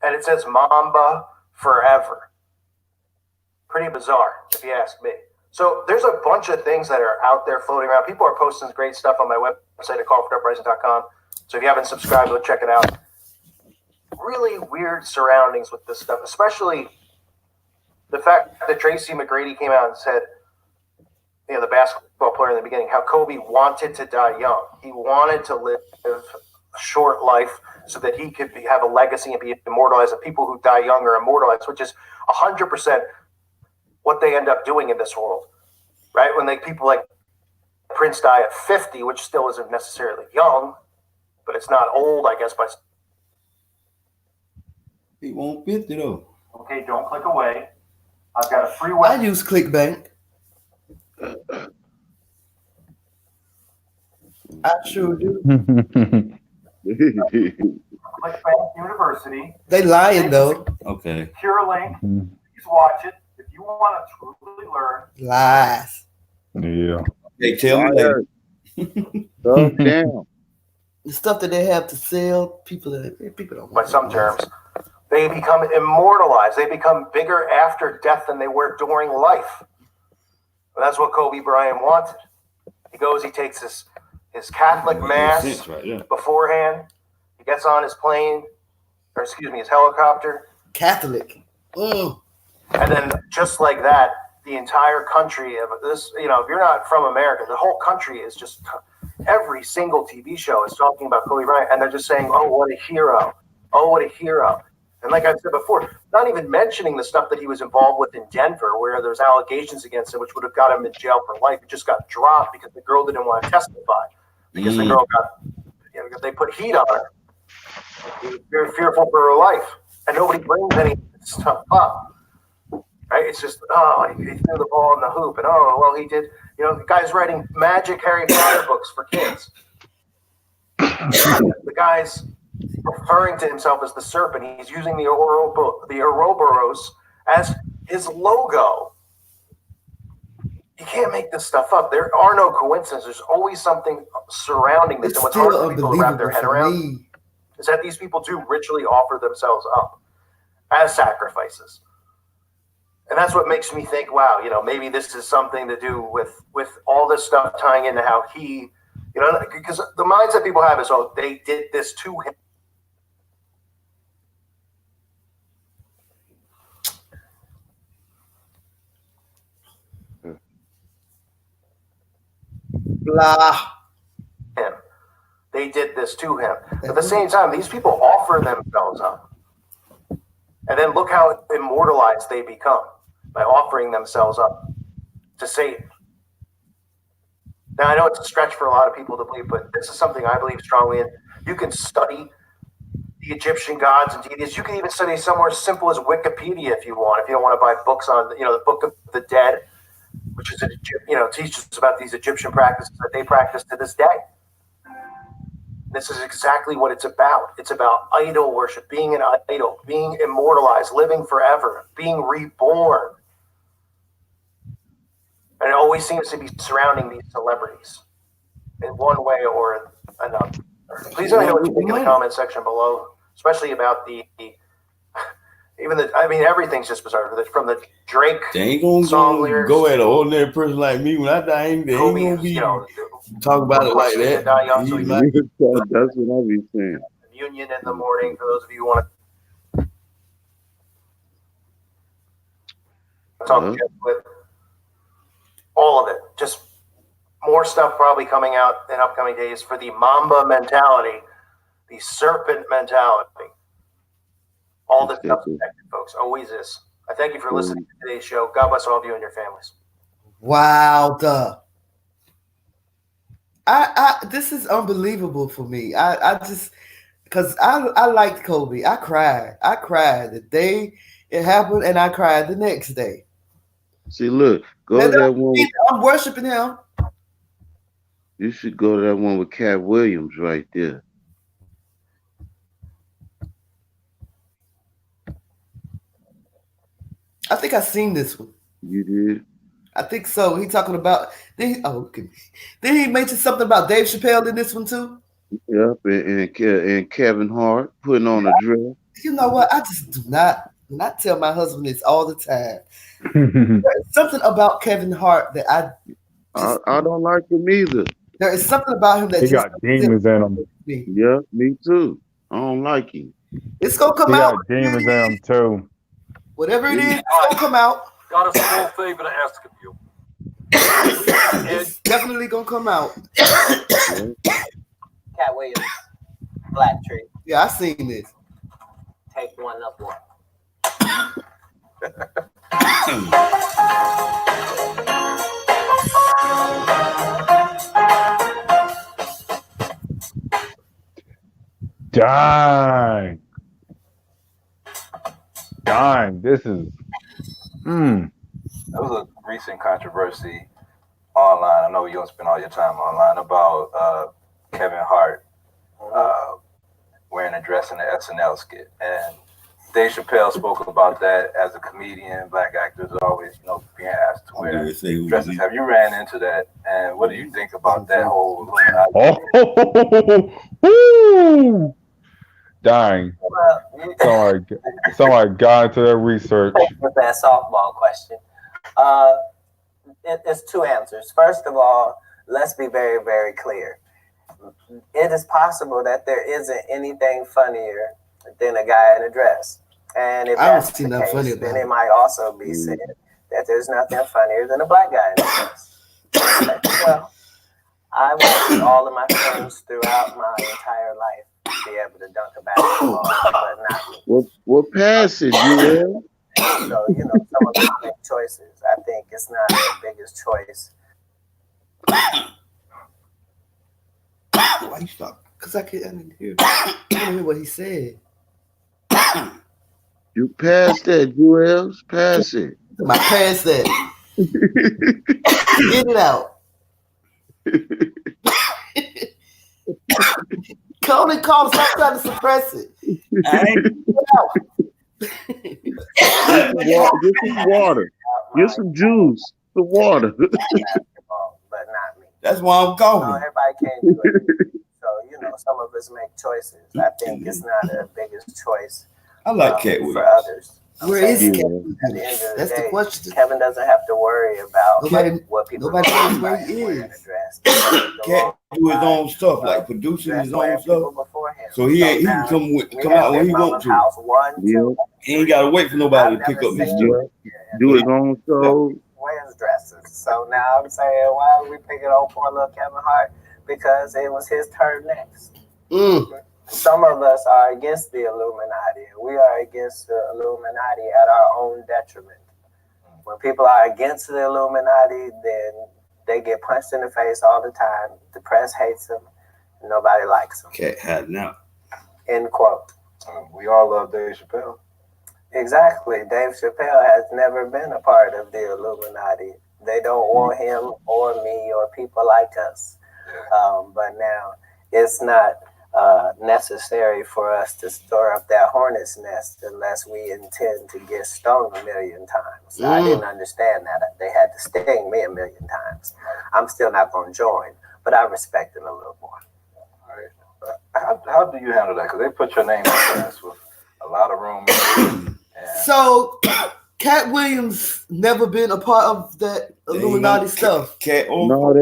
And it says Mamba forever. Pretty bizarre, if you ask me. So there's a bunch of things that are out there floating around. People are posting great stuff on my website at callforuprising.com. So if you haven't subscribed, go check it out. really weird surroundings with this stuff, especially the fact that Tracy McGrady came out and said, the basketball player in the beginning, how Kobe wanted to die young. He wanted to live a short life so that he could have a legacy and be immortalized. And people who die young are immortalized, which is 100% what they end up doing in this world, right? When people like Prince die at 50, which still isn't necessarily young, but it's not old, I guess. He won't 50 though. Okay, don't click away. I've got a free web. I use ClickBank. I sure do. ClickBank University. They lying though. Okay. Pure link. Please watch it if you want to truly learn. Lies. Yeah. They tell me later. Damn. The stuff that they have to sell, people don't. By some terms, they become immortalized. They become bigger after death than they were during life. And that's what Kobe Bryant wanted. He goes, he takes his Catholic mass beforehand. He gets on his plane, or excuse me, his helicopter. Catholic. And then just like that, the entire country of this, if you're not from America, the whole country is just, every single TV show is talking about Kobe Bryant, and they're just saying, oh, what a hero. Oh, what a hero. And like I said before, not even mentioning the stuff that he was involved with in Denver, where there's allegations against him, which would have got him in jail for life. It just got dropped because the girl didn't want to testify. Because the girl they put heat on her. She was very fearful for her life. And nobody brings any stuff up. Right? It's just, he threw the ball in the hoop. And, he did. The guy's writing magic Harry Potter books for kids. The guy's referring to himself as the serpent. He's using the Ouroboros as his logo. You can't make this stuff up. There are no coincidences. There's always something surrounding this. It's and what's hard for people to wrap their unbelievable head for around me. is that these people do ritually offer themselves up as sacrifices. And that's what makes me think, wow, maybe this is something to do with all this stuff tying into how he, because the mindset people have is, oh, they did this to him. Blah. They did this to him. At the same time, these people offer themselves up. And then look how immortalized they become by offering themselves up to Satan. Now, I know it's a stretch for a lot of people to believe, but this is something I believe strongly in. You can study the Egyptian gods and deities. You can even study somewhere as simple as Wikipedia if you want. If you don't want to buy books on, the Book of the Dead, which is, teaches about these Egyptian practices that they practice to this day. This is exactly what it's about. It's about idol worship, being an idol, being immortalized, living forever, being reborn. And it always seems to be surrounding these celebrities in one way or another. Please let me know what you think in the comment section below, especially about everything's just bizarre. From the Drake they ain't gonna song lyrics, go at an ordinary person like me when I die. They ain't gonna be talk about it like that. That's what I be saying. Union in the morning, for those of you who want to talk with all of it. Just more stuff probably coming out in upcoming days for the Mamba mentality, the serpent mentality. All this stuff connected, folks. Always is. I thank you for listening to today's show. God bless all of you and your families. Wow, this is unbelievable for me. I just, because I liked Kobe. I cried the day it happened, and I cried the next day. See, look, go to that one. I'm worshiping him. You should go to that one with Cat Williams right there. I think I seen this one. You did? I think so. He talking about Did he mention something about Dave Chappelle in this one too? Yep, and Kevin Hart putting on a dress. You know what? I just do not. And I tell my husband this all the time. There's something about Kevin Hart that I don't like him either. There is something about him that he got demons in him. Yeah, me too. I don't like him. It's gonna come He out. got demons in him too. Whatever it is, it's gonna come out. Got a small favor to ask of you. It's definitely gonna come out. Cat Williams, Black Tree. Yeah, I seen this. Take one up one. Dang. This is. There was a recent controversy online. I know you don't spend all your time online about Kevin Hart wearing a dress in the SNL skit, and Dave Chappelle spoke about that as a comedian. Black actors are always, being asked to wear dresses. Have you ran into that? And what do you think about that whole? Oh, dang! Somebody got into that research. With that softball question, it's two answers. First of all, let's be very, very clear. It is possible that there isn't anything funnier than a guy in a dress. And if that's the case, then it might also be said that there's nothing funnier than a black guy in a dress. Well, I watched all of my films throughout my entire life be able to dunk a basketball, but not me. What passage, you So, some of them make choices. I think it's not the biggest choice. Why you stop? Because I didn't hear what he said. You passed that, Juels. Pass it. I passed that. Get it out. Call. Stop trying to suppress it. Get some water. Get some juice. The water. But not me. That's why I'm calling. Everybody can't do it. So, some of us make choices. I think it's not the biggest choice. I like Cat Williams. For others. Where is Kevin? At the end of the day, question. Kevin doesn't have to worry about what people knows where he is. Cat do his own stuff, like producing his own stuff. So he can come out when he wants to. He ain't gotta wait for nobody to pick up his stuff. Do his own show. Wears dresses. So now I'm saying, why are we picking on poor little Kevin Hart? Because it was his turn next. Some of us are against the Illuminati. We are against the Illuminati at our own detriment. When people are against the Illuminati, then they get punched in the face all the time. The press hates them. Nobody likes them. Cat hiding out. End quote. We all love Dave Chappelle. Exactly. Dave Chappelle has never been a part of the Illuminati. They don't want him or me or people like us. But now it's not necessary for us to store up that hornet's nest unless we intend to get stung 1,000,000 times. I didn't understand that. They had to sting me 1,000,000 times. I'm still not going to join, but I respect it a little more. All right. How do you handle that? Because they put your name on class with a lot of room. So, Cat Williams never been a part of that Illuminati stuff. No,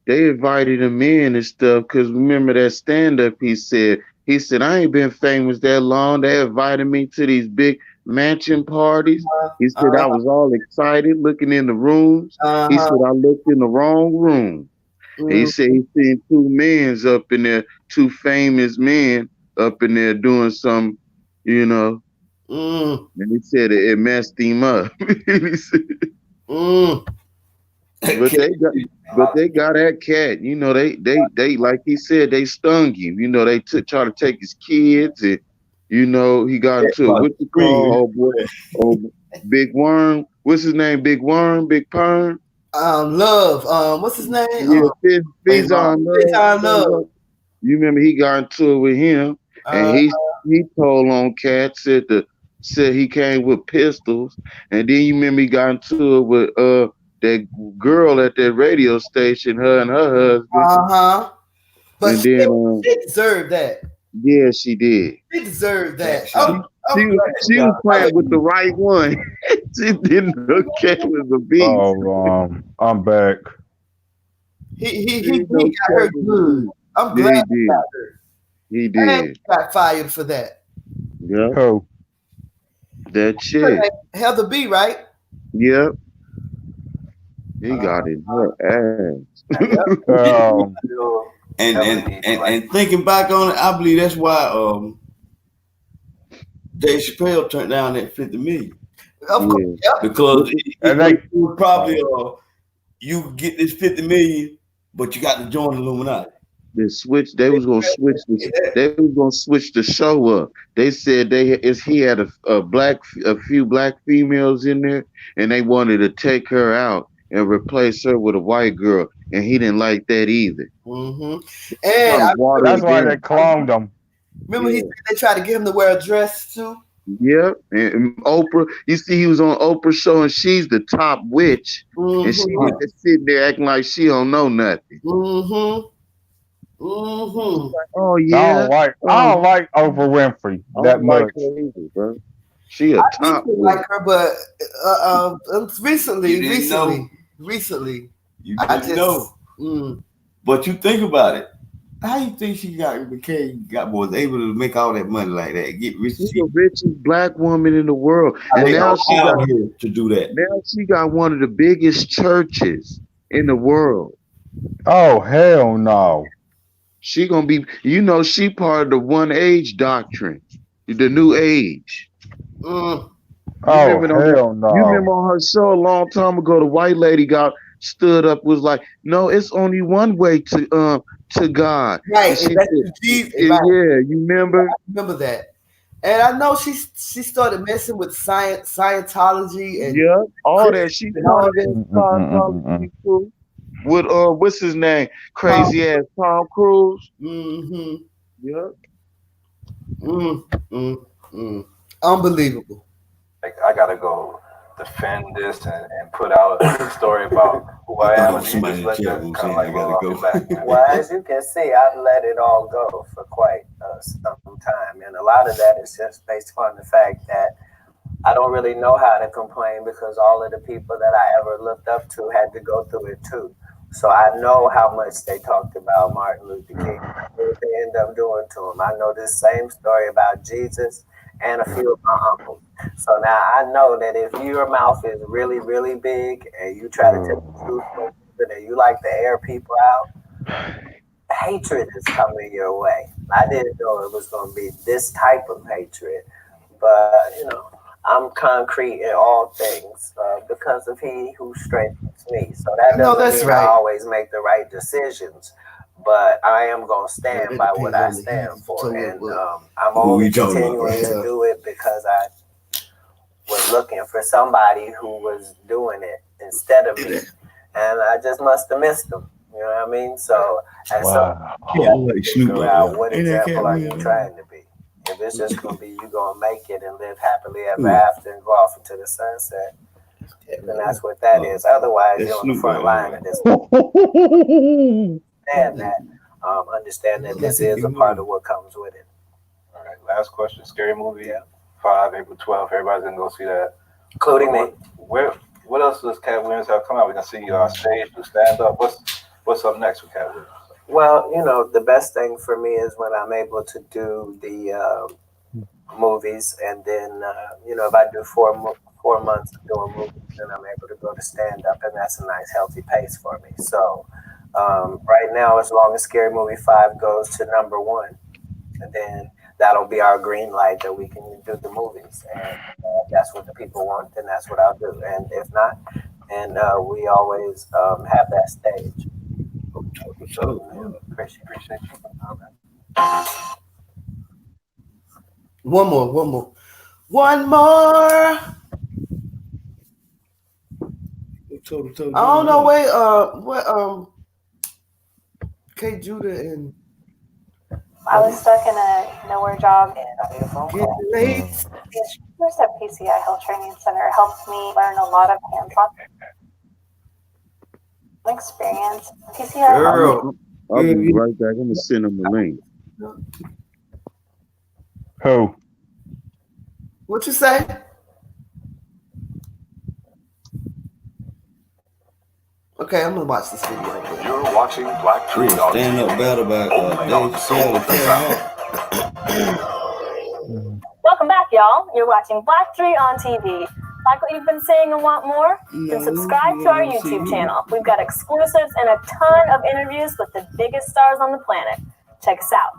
they invited him in and stuff, because remember that stand-up he said, I ain't been famous that long. They invited me to these big mansion parties. He said I was all excited looking in the rooms. He said I looked in the wrong room. And he said he seen two men up in there, two famous men up in there doing some, and he said it messed him up. He said, But they got that cat, they like he said, they stung him. They try to take his kids, and he got into it. What you call Big Worm? What's his name? Big Worm, Big Perm? Love. What's his name? Fizz on Love. You remember he got into it with him, and he told on Cat, said he came with pistols, and then you remember he got into it with that girl at that radio station, her and her husband. But and she then, deserved that. Yeah, she did. She deserved that. She was playing with the right one. She didn't look at with the beast. Oh, I'm back. He got her good. I'm glad he got her. He And did. he got fired for that. Yep. Who? That chick. Heather B, right? Yep. He got in her ass. And thinking back on it, I believe that's why Dave Chappelle turned down that 50 million. Of course, yep. Because it was probably you get this 50 million, but you got to join the Illuminati. They was gonna switch the show up. They said he had a few black females in there, and they wanted to take her out and replace her with a white girl, and he didn't like that either. Mm-hmm. And that's why they cloned him. Remember, he said they tried to get him to wear a dress too. Yep, and Oprah. You see, he was on Oprah's show, and she's the top witch, and she was just sitting there acting like she don't know nothing. Mm-hmm. Oh yeah, I don't like Oprah Winfrey that much. Like her either, bro. She a top witch. Like her, but recently, You I just know. But you think about it. How you think she was able to make all that money like that? Get rich. She's the richest black woman in the world, and now she got here to do that. Now she got one of the biggest churches in the world. Oh hell no! She gonna be, she part of the one age doctrine, the new age. Oh hell no! You remember on her show a long time ago, the white lady stood up, was like, "No, it's only one way to God." Right. Yeah, you remember? I remember that. And I know she started messing with Scientology and all that. She part of that Scientology too. With what's his name? Crazy ass Tom Cruise. Mm-hmm. Yep. Unbelievable. Like I gotta go defend this and put out a story about who I am. And you just let that kind of like roll off your back, man. Well, as you can see, I've let it all go for quite some time, and a lot of that is just based upon the fact that I don't really know how to complain because all of the people that I ever looked up to had to go through it too. So I know how much they talked about Martin Luther King, what they end up doing to him. I know this same story about Jesus and a few of my uncles. So now I know that if your mouth is really, really big and you try to tell the truth and you like to air people out, hatred is coming your way. I didn't know it was going to be this type of hatred, but I'm concrete in all things because of He who strengthens me. So that doesn't mean I always make the right decisions, but I am going to stand by what I stand for. And I'm only continuing to do it because I was looking for somebody who was doing it instead of me. And I just must have missed them. You know what I mean? So at some point, figure out what example are you trying to be. If it's just going to be you going to make it and live happily ever after and go off into the sunset, then that's what that is. Otherwise, you're on the front line of this. Understand that this is a part of what comes with it. All right, last question. Scary Movie, 5 April 12th. Everybody's going to go see that. Including me. What else does Cat Williams have come out? We're going to see you on stage to stand up. What's up next with Cat Williams? Well, the best thing for me is when I'm able to do the movies, and then if I do 4 months of doing movies, then I'm able to go to stand up, and that's a nice healthy pace for me. So right now, as long as Scary Movie 5 goes to number 1, and then that'll be our green light that we can do the movies, and if that's what the people want, then that's what I'll do. And if not, and we always have that stage. Appreciate you. All right. One more. I don't know what K Judah and I was stuck in a nowhere job Get late. There's a PCI Health Training Center. It helped me learn a lot of hands-on experience. PCI. Girl. I'll be right back. I'm gonna send him the link. Who? What you say? Okay, I'm gonna watch this video. You're watching Black Tree Dog. Stand up better about Dave Chappelle. Welcome back, y'all. You're watching Black 3 on TV. Like what you've been seeing and want more? Then subscribe to our YouTube channel. We've got exclusives and a ton of interviews with the biggest stars on the planet. Check us out.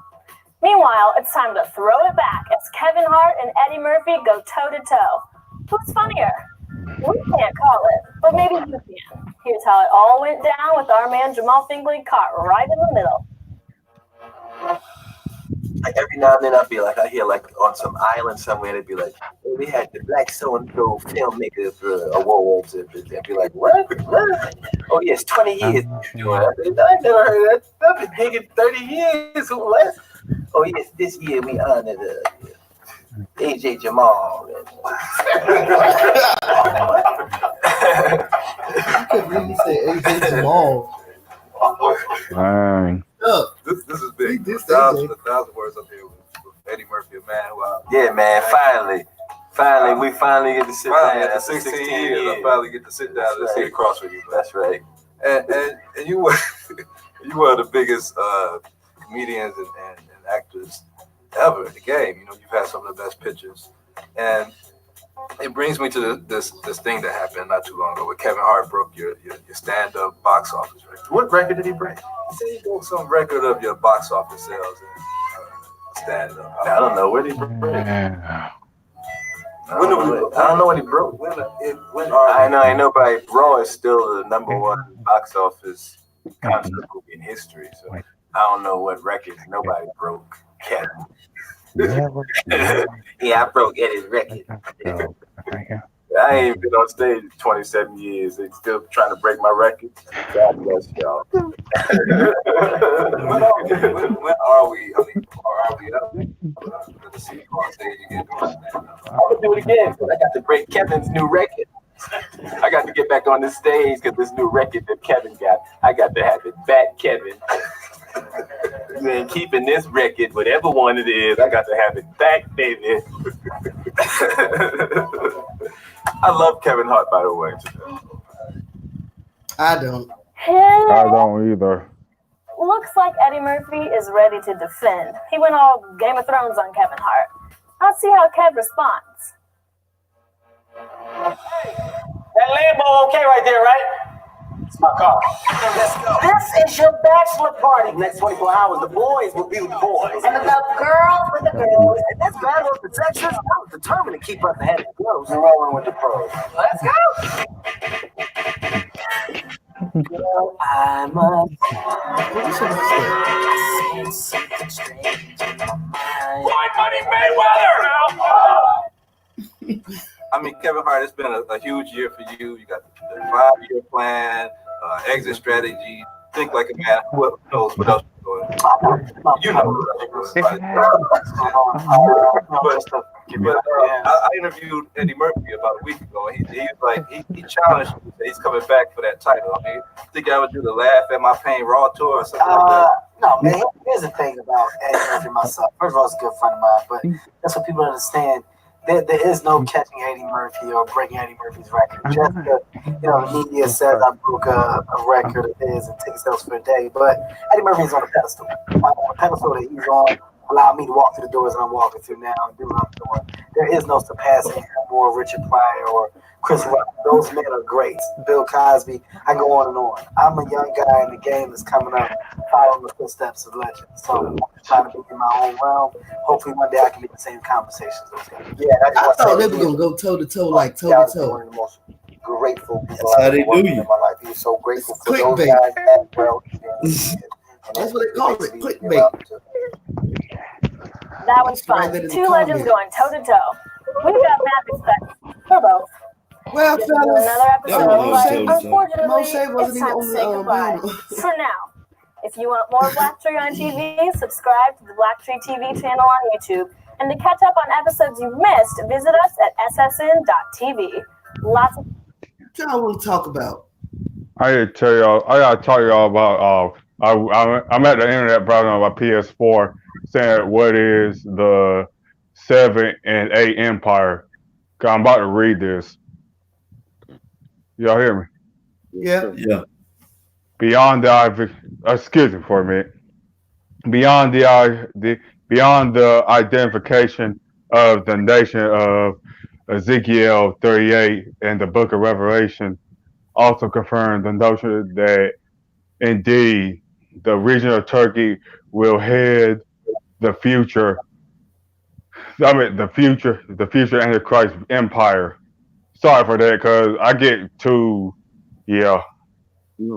Meanwhile, it's time to throw it back as Kevin Hart and Eddie Murphy go toe-to-toe. Who's funnier? We can't call it, but maybe you can. Here's how it all went down with our man Jamal Fingley caught right in the middle. Like every now and then I'd be like, I hear like on some island somewhere, they'd be like, hey, we had the Black So-and-so filmmakers awards. And they'd be like, what? Oh, yes, 20 years. I never heard that. I've been digging 30 years. What? Oh, yes, this year we honored AJ Jamal. I couldn't really say AJ Jamal. This is big. A thousand words up here with Eddie Murphy, a man who yeah, man, we finally get to sit down after 16 years. I finally get to sit down and sit across with you. That's right. And you were you were the biggest comedians and actors ever in the game. You know, you've had some of the best pictures, and it brings me to this thing that happened not too long ago where Kevin Hart broke your stand-up box office record. What record did he break? He said he broke some record of your box office sales in stand-up. I don't know. Where did he break? I don't know what he broke. I know, but Raw is still the number one box office concert movie in history. So I don't know what record nobody broke. Kevin. Yeah, I broke Eddie's record. I ain't been on stage 27 years. They still trying to break my record. God bless y'all. When are we? I mean, are we up to see you on stage again? I'm gonna do it again because I got to break Kevin's new record. I got to get back on this stage because this new record that Kevin got, I got to have it back, Kevin. And keeping this record, whatever one it is, I got to have it back, baby. I love Kevin Hart, by the way. I don't. I don't either. Looks like Eddie Murphy is ready to defend. He went all Game of Thrones on Kevin Hart. Let's see how Kev responds. That Lambo okay right there, right? It's my car. Let's go. This is your bachelor party. Next 24 hours, the boys will be with the boys. And the girls with the girls. And this battle of the sexes, I'm determined to keep us ahead of the girls. We're rolling with the pros. Let's go. Girl, I must. Something strange in my mind. Blind Money Mayweather! I mean, Kevin Hart, it's been a huge year for you. You got the 5-year plan, exit strategy. Think like a man. Who knows what else you're doing? You know. But I interviewed Eddie Murphy about a week ago. He was like, he challenged me. He's coming back for that title. I mean, think I would do the Laugh at My Pain Raw tour or something like that? No, man. Here's the thing about Eddie Murphy myself. First of all, it's a good friend of mine, but that's what people understand. There is no catching Eddie Murphy or breaking Eddie Murphy's record. Just the media says I broke a record of his and ticket sales for a day, but Eddie Murphy's on a pedestal. On a pedestal that he's on, allow me to walk through the doors that I'm walking through now and do what I'm doing. There is no surpassing him or Richard Pryor or Chris Rock. Those men are great. Bill Cosby. I go on and on. I'm a young guy in the game that's coming up, following the footsteps of legends. So I'm trying to be in my own realm. Hopefully one day I can be in the same conversations as those guys. Yeah, I thought they were gonna go toe to toe, like toe to toe. One of the most grateful people That's how they do you. in my life. He was so grateful for those Clickbait. guys as well. That's what they call it, clickbait. That was fun. Two legends going toe to toe. We've got mad respect for both. Well, This has been another episode, but unfortunately, Moshe wasn't it's time to even say on goodbye. For now. If you want more Black Tree on TV, subscribe to the Black Tree TV channel on YouTube. And to catch up on episodes you missed, visit us at ssn.tv. Lots of what y'all want to talk about? I gotta tell y'all about I'm at the internet browsing on my PS4 saying what is the 7 and 8 Empire. I'm about to read this. Y'all hear me? Yeah. Yeah. Beyond the excuse me for a minute. beyond beyond the identification of the nation of Ezekiel 38 and the Book of Revelation, also confirmed the notion that indeed the region of Turkey will head the future. I mean, the future Antichrist empire. Sorry for that, cause I get too, yeah,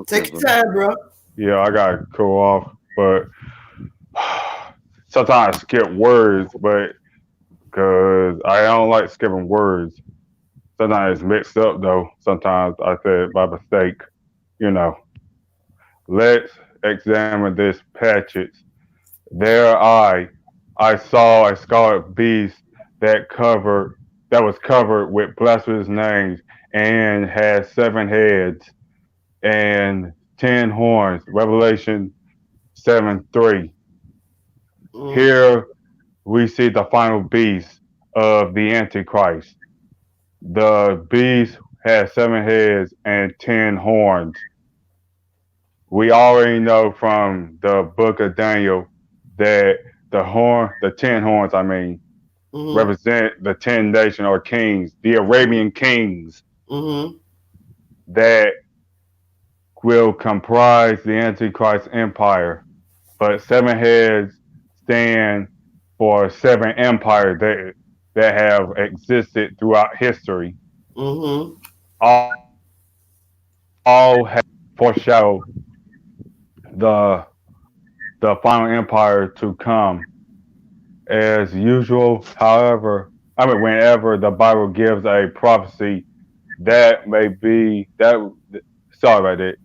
Take your time, bro. yeah, I gotta go off, but sometimes I skip words, but cause I don't like skipping words. Sometimes it's mixed up though. Sometimes I say it by mistake. You know. Let's examine this passage. There I saw a scarlet beast that was covered with blasphemous names and had 7 heads and 10 horns. Revelation 7:3. Here we see the final beast of the Antichrist. The beast has 7 heads and 10 horns. We already know from the book of Daniel that the 10 horns, represent the 10 nations or kings, the Arabian kings that will comprise the Antichrist empire. But 7 heads stand for 7 empires that have existed throughout history. All have foreshadowed the final empire to come. As usual, however, whenever the Bible gives a prophecy, that may be that. Sorry about that.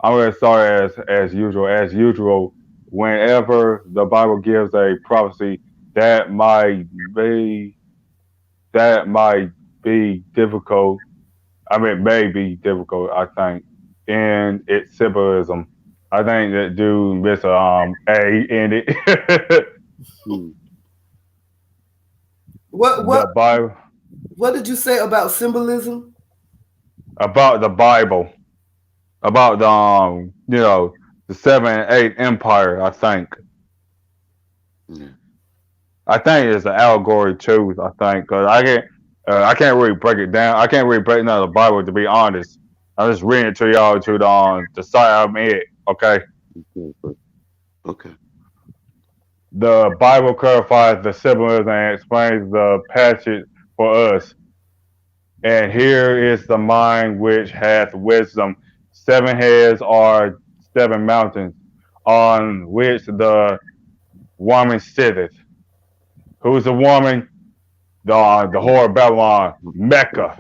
I'm going to start as usual. As usual, whenever the Bible gives a prophecy, that might be difficult. May be difficult. I think in its symbolism. I think that dude missed a in it. What did you say about symbolism? About the Bible. About the 7 and 8 empire, I think. I think it's an allegory too, I think, because I can't really break it down. I can't really break down the Bible, to be honest. I'm just reading it to y'all to the site I'm at. Okay. Okay. The Bible clarifies the symbolism and explains the passage for us. And here is the mind which hath wisdom. 7 heads are 7 mountains on which the woman sitteth. Who's the woman? The whore of Babylon, Mecca.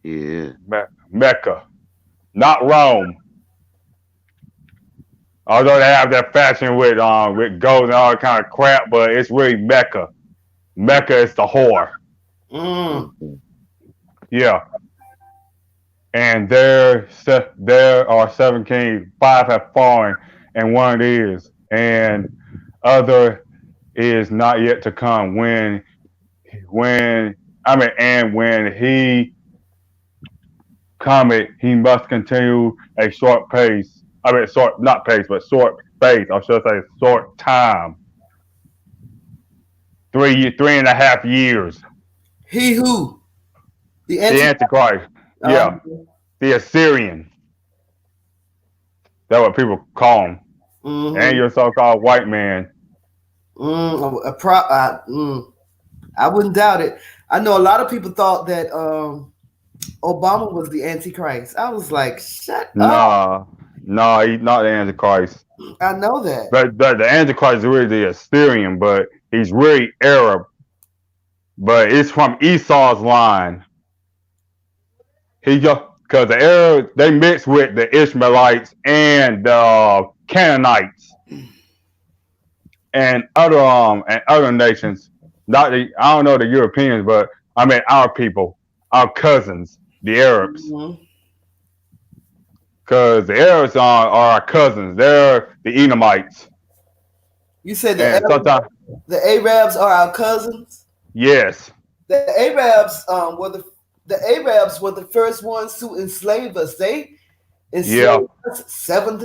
Yeah. Mecca, not Rome. Although they have that fashion with gold and all that kind of crap, but it's really Mecca. Mecca is the whore. Yeah. And there are 7 kings. 5 have fallen, and one is, and other is not yet to come. When he cometh, he must continue a short pace. Not pace, but short space. I should say short time. 3.5 years. He who? The Antichrist. Yeah. The Assyrian. That's what people call him. And your so-called white man. I wouldn't doubt it. I know a lot of people thought that Obama was the Antichrist. I was like, shut up. No, he's not the Antichrist. I know that. But the Antichrist is really the Assyrian, but he's really Arab. But it's from Esau's line. Because the Arabs, they mix with the Ishmaelites and the Canaanites and other nations. I don't know the Europeans, but our people, our cousins, the Arabs. Because the Arabs are our cousins. They're the Edomites. You said the Arabs are our cousins? Yes. The Arabs were the first ones to enslave us. They Enslaved us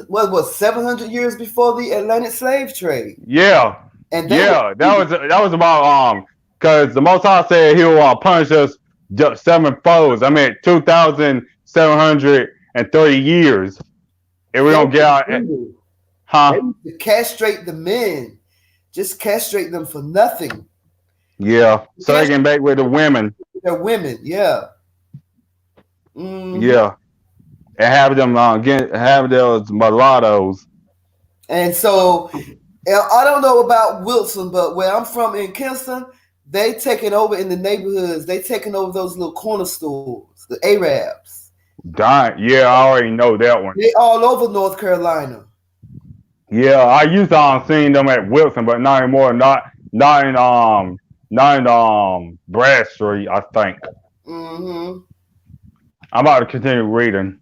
what was 700 years before the Atlantic slave trade. Yeah. And that was about because the Most High said He'll punish us sevenfold. I mean 2,730 years. If we don't get out, They used to castrate the men, just castrate them for nothing. Yeah, so they can back with the women. They're women, yeah. Mm-hmm. Yeah, and have them have those mulattoes. And so I don't know about Wilson, but where I'm from in Kingston, they taking over in the neighborhoods. They taking over those little corner stores, the Arabs. Yeah, I already know that one. They all over North Carolina. Yeah, I used to seeing them at Wilson, but not anymore. Not in Bradstreet, I think. Mm-hmm. I'm about to continue reading.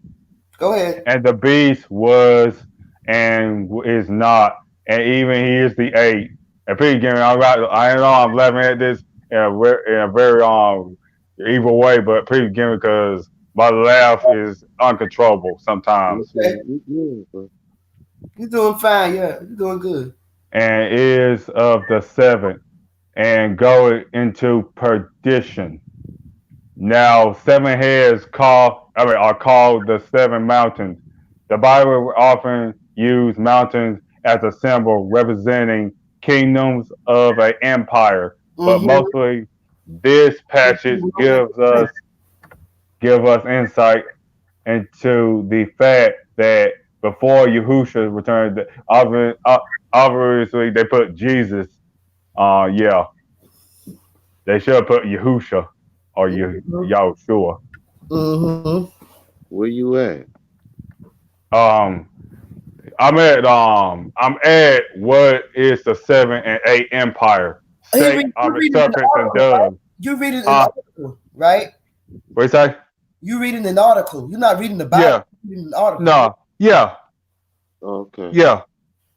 Go ahead. And the beast was and is not, and even he is the eight. And please give me, I know I'm laughing at this in a very evil way, but please give me because my laugh is uncontrollable sometimes. Okay. You're doing fine, yeah. You're doing good. And is of the seventh, and go into perdition. Now 7 heads are called the 7 mountains. The Bible often uses mountains as a symbol representing kingdoms of an empire, but mostly this passage give us insight into the fact that before Yahushua returned, obviously they put Jesus. They should have put Yahushua or Yahushua. Mm-hmm. Where you at? I'm at what is the 7 and 8 empire? Serpents and doves. You're reading an article, right? What you say? You're reading an article. You're not reading the Bible. Yeah. You're reading an article. No. Yeah. Okay. Yeah.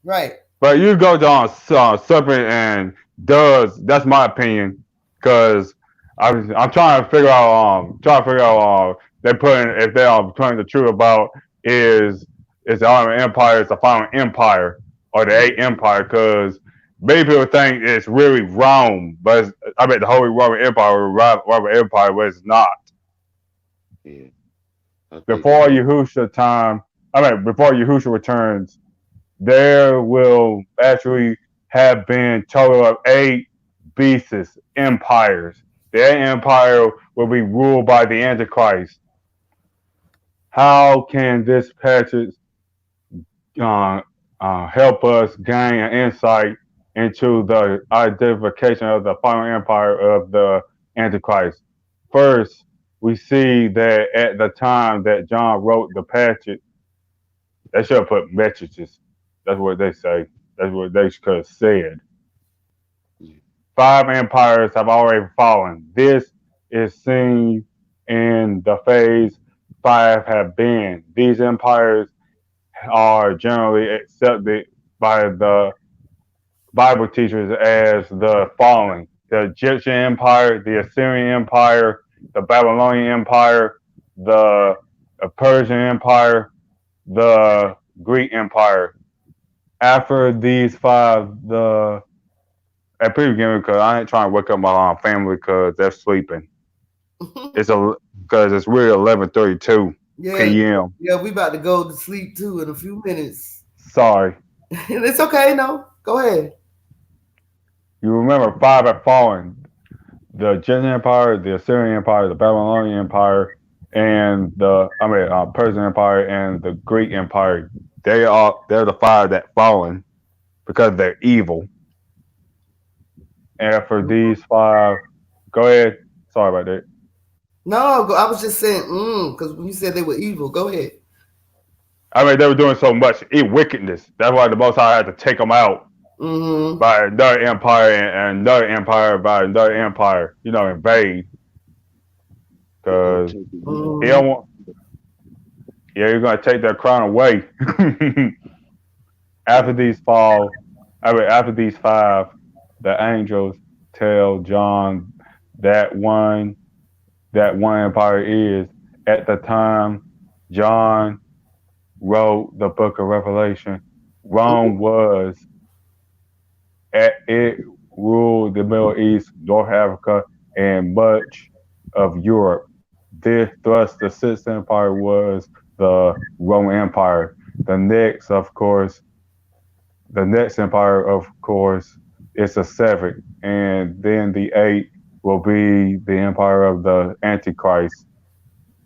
Right. But you go down serpent and doves. That's my opinion, because I'm trying to figure out they putting if they are putting the truth about is the Ottoman Empire is the final empire or the 8 empire, because many people think it's really Rome, but I bet the Holy Roman Empire but it's not. Yeah. Before Yahushua returns, there will actually have been total of 8 beasts, empires. The 8 empire will be ruled by the Antichrist. How can this passage help us gain an insight into the identification of the final empire of the Antichrist? First, we see that at the time that John wrote the passage, they should have put messages. That's what they say. That's what they could have said. 5 empires have already fallen. This is seen in the phase 5 have been. These empires are generally accepted by the Bible teachers as the fallen. The Egyptian Empire, the Assyrian Empire, the Babylonian Empire, the Persian Empire, the Greek Empire. After these 5, at pre-beginning, because I ain't trying to wake up my family because they're sleeping. Because it's really 11:32 p.m. Yeah, we about to go to sleep too in a few minutes. Sorry. It's okay, no. Go ahead. You remember 5 have fallen. The Egyptian Empire, the Assyrian Empire, the Babylonian Empire, and the Persian Empire and the Greek Empire. They're the 5 that fallen because they're evil. And for these 5, go ahead. Sorry about that. No, I was just saying, because when you said they were evil, go ahead. They were doing so much wickedness. That's why the Most High had to take them out by another empire and another empire by another empire. Invade. Because he don't want. Yeah, you're gonna take that crown away. After these 5, the angels tell John that one empire is. At the time, John wrote the Book of Revelation. Rome was it ruled the Middle East, North Africa, and much of Europe. Thus, the Sixth Empire was the Roman Empire. The next empire, of course, is the seventh, and then the eighth will be the empire of the Antichrist.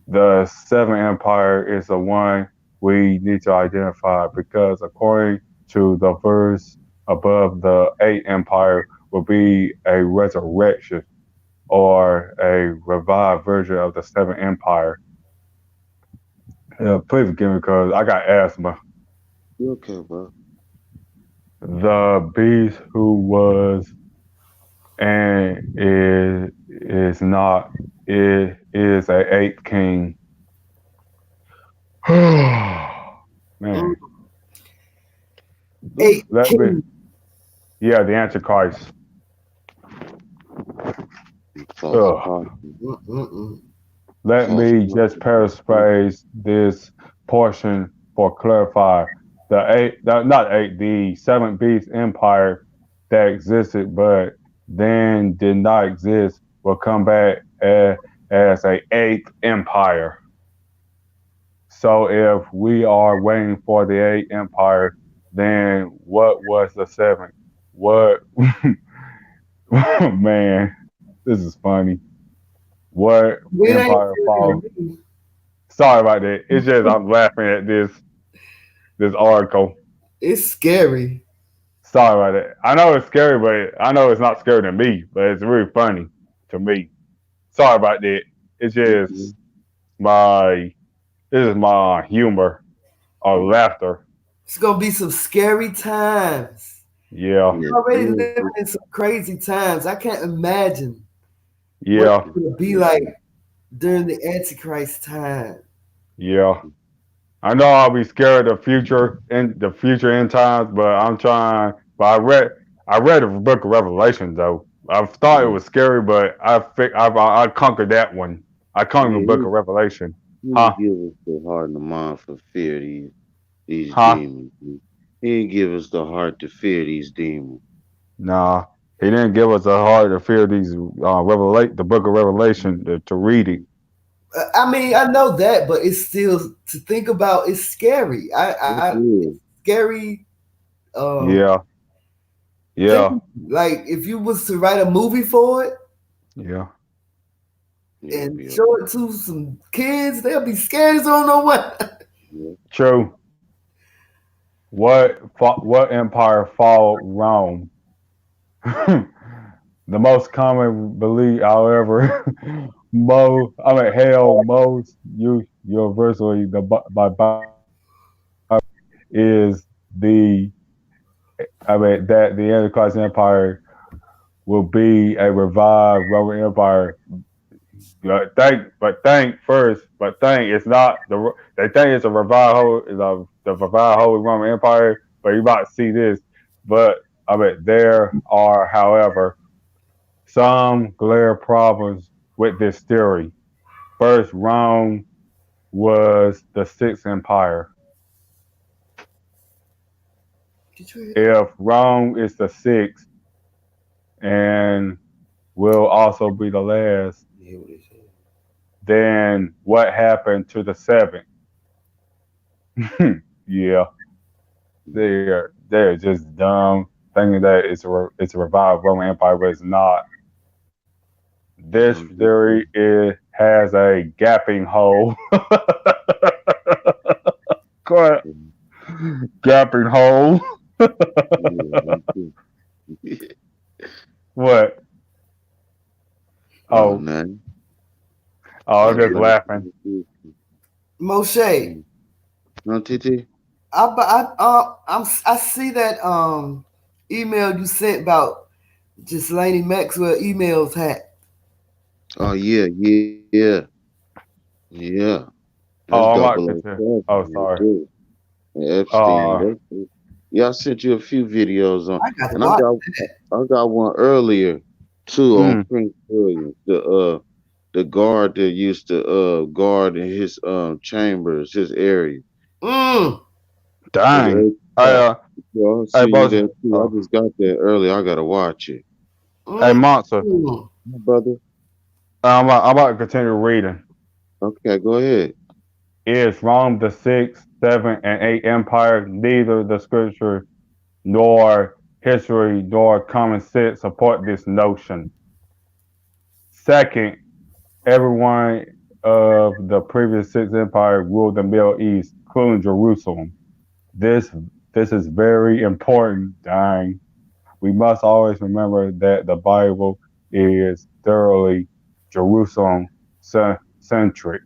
The seventh empire is the one we need to identify because, according to the verse above, the eighth empire will be a resurrection or a revived version of the seventh empire. Please forgive me because I got asthma. You okay, bro? The beast who was and is not is a eighth king. Man. Eight Let me, king. yeah, the Antichrist. Ugh. Let me just paraphrase this portion for clarify. The seventh beast empire that existed but then did not exist will come back as a eighth empire. So if we are waiting for the eighth empire, then what was the seventh? What man, this is funny. What empire fall? Sorry about that. It's just I'm laughing at this article. It's scary. Sorry about that. I know it's scary, but I know it's not scary to me, but it's really funny to me. Sorry about that. It's just my this is my humor or laughter. It's gonna be some scary times. Yeah. We're already living in some crazy times. I can't imagine Yeah. what it's gonna be like during the Antichrist time. Yeah. I know I'll be scared of the future end times, but I'm trying. But I read the Book of Revelation though. I thought it was scary, but I conquered that one. I conquered the Book of Revelation. He didn't give us the heart and the mind for fear these demons. He didn't give us the heart to fear these demons. Nah, he didn't give us a heart to fear these the Book of Revelation to read it. I mean, I know that, but it's still to think about. It's scary. It's scary. Yeah. Like if you was to write a movie for it, yeah, and show it to some kids, they'll be scared as don't know what. True. What empire followed Rome? The most common belief, however, most universally by is that the Antichrist Empire will be a revived Roman Empire. It's not they think it's a revived the revived Holy Roman Empire, but you about to see this. But there are, however, some glaring problems with this theory. First, Rome was the sixth empire. If Rome is the sixth and will also be the last, then what happened to the seventh? Yeah, they're just dumb thinking that it's a revived Roman Empire, but it's not. This theory has a gaping hole. Gaping hole. What? Oh, man. I'm just laughing. Moshe. No, TT. I see that email you sent about just Laney Maxwell emails hacked. Oh yeah. That's sorry. Epstein. Yeah, I sent you a few videos on. I got one earlier too on Prince William. The guard that used to guard in his chambers, his area. Dang. I'll see you Boss. there too. I just got there early. I gotta watch it. Hey, Monster. My brother. I'm about to continue reading. Okay, go ahead. Is Rome the 6th, 7th, and 8th empire? Neither the scripture nor history nor common sense support this notion. Second, everyone of the previous 6 empires ruled the Middle East, including Jerusalem. This is very important. Dang. We must always remember that the Bible is thoroughly Jerusalem centric.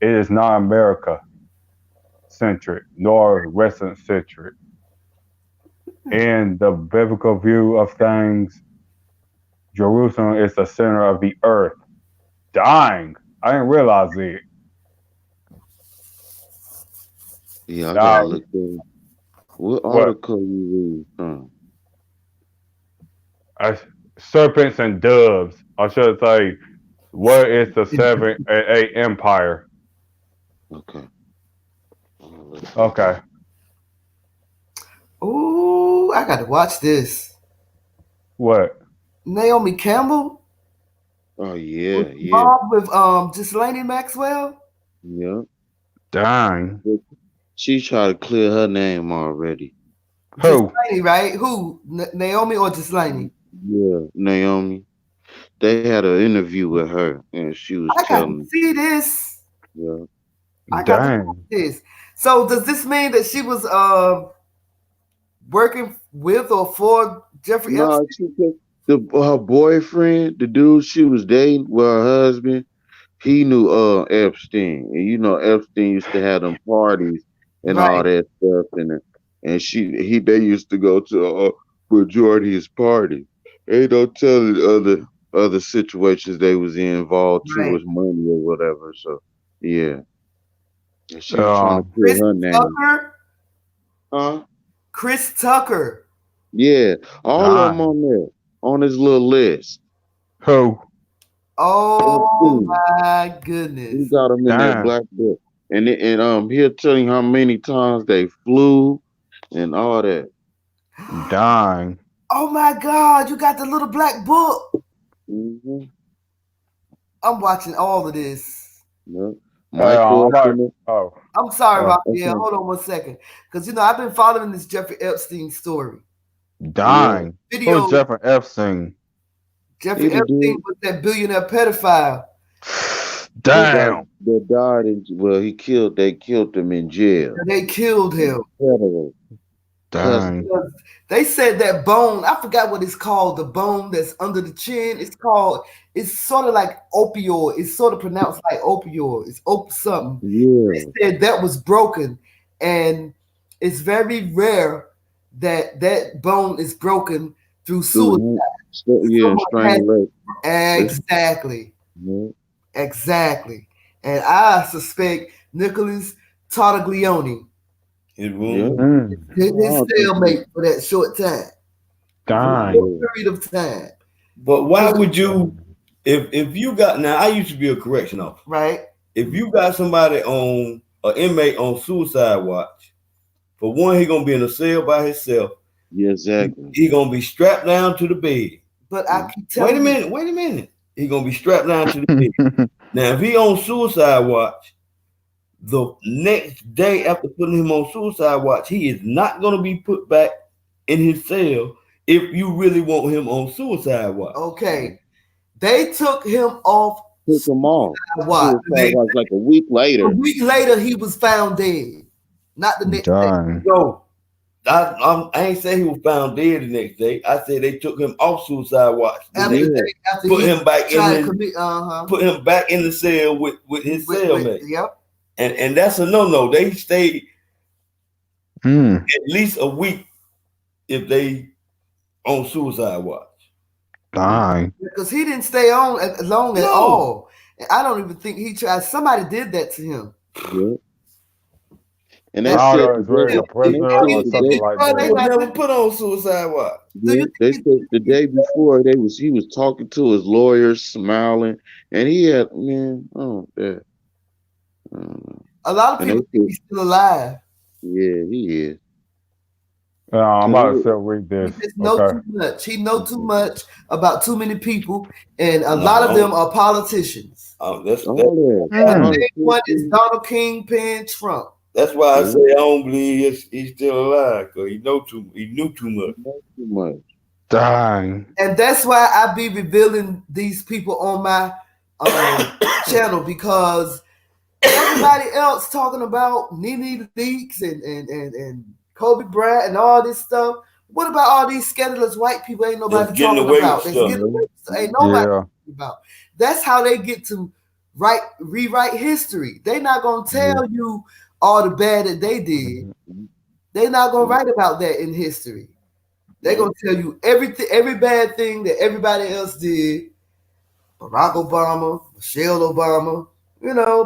It is not America centric nor Western centric. In the biblical view of things, Jerusalem is the center of the earth. Dang, I didn't realize it. Yeah, I gotta look there. What article you read from? Serpents and doves. I should say, what is the 7th and 8th empire? Okay. Okay. Ooh, I got to watch this. What? Naomi Campbell. Oh yeah, yeah. Bob with Ghislaine Maxwell. Yeah. Dang. She tried to clear her name already. Who? Ghislaine, right? Who? Naomi or Ghislaine? Yeah, Naomi. They had an interview with her, and she was telling. I got to see this. Yeah. I got to see this. So does this mean that she was working with or for Jeffrey Epstein? Her boyfriend, the dude she was dating, her husband, he knew Epstein, and you know Epstein used to have them parties and all that stuff, and they used to go to majority's party. They don't tell the other situations they was involved too much money or whatever. So yeah, and she was trying to clear her name. Tucker? Huh? Chris Tucker. Yeah, all of them on there on his little list. Who? Oh my goodness! He got him in that black book, and he'll tell you how many times they flew, and all that. Dang! Oh my God! You got the little black book. Mm-hmm. I'm watching all of this. Yep. I'm sorry, Raphael. Hold on 1 second, because I've been following this Jeffrey Epstein story. Dang! Video. Who's Jeffrey Epstein? Jeffrey Epstein was that billionaire pedophile. Damn. That died they killed him in jail. They killed him. Dang. They said that bone, I forgot what it's called, the bone that's under the chin. It's sort of like opioid. It's sort of pronounced like opioid. It's something. Yeah. They said that was broken. And it's very rare that bone is broken through suicide. Strangulation. Exactly. Yeah. Exactly. And I suspect Nicholas Tartaglione. His cellmate for that short time. Period of time. But why would you, if you got, now I used to be a correction officer. Right. If you got somebody an inmate on suicide watch, for one, he gonna be in a cell by himself. Yeah, exactly. He gonna be strapped down to the bed. But I keep telling you. Wait a minute. He gonna be strapped down to the bed. Now, if he on suicide watch, the next day after putting him on suicide watch, he is not gonna be put back in his cell if you really want him on suicide watch. Okay. They took him off. Took him off. Watch. Like a week later. A week later, he was found dead. Not the next day. No. I ain't say he was found dead the next day. I said they took him off suicide watch. After put him back put him back in the cell with his cellmate. Yep. And that's a no. They stayed at least a week if they on suicide watch. Because he didn't stay on long at all. And I don't even think he tried. Somebody did that to him. Yeah. And that's it. Never put on suicide watch. Yeah, they said the day before he was talking to his lawyers, smiling, and he had A lot of And they people think said, he's still alive. yeah, he is. I'm 'Cause about to read He this. just know Okay. too much. He know too much about too many people, and a No. lot of them are politicians. That's all that. The Mm. main one is Politicians, Donald Kingpin Trump. that's why I yeah, say I don't believe he's still alive, because he knew too much. not too much. Dang. And that's why I be revealing these people on my channel, because everybody else talking about Nene Leaks and Kobe Bryant and all this stuff. What about all these scandalous white people ain't nobody That's getting talking away about? with That's stuff. getting away with stuff. Ain't nobody Yeah. talking about. That's how they get to rewrite history. They not gonna tell you all the bad that they did. They not gonna write about that in history. They're gonna tell you everything, every bad thing that everybody else did. Barack Obama, Michelle Obama,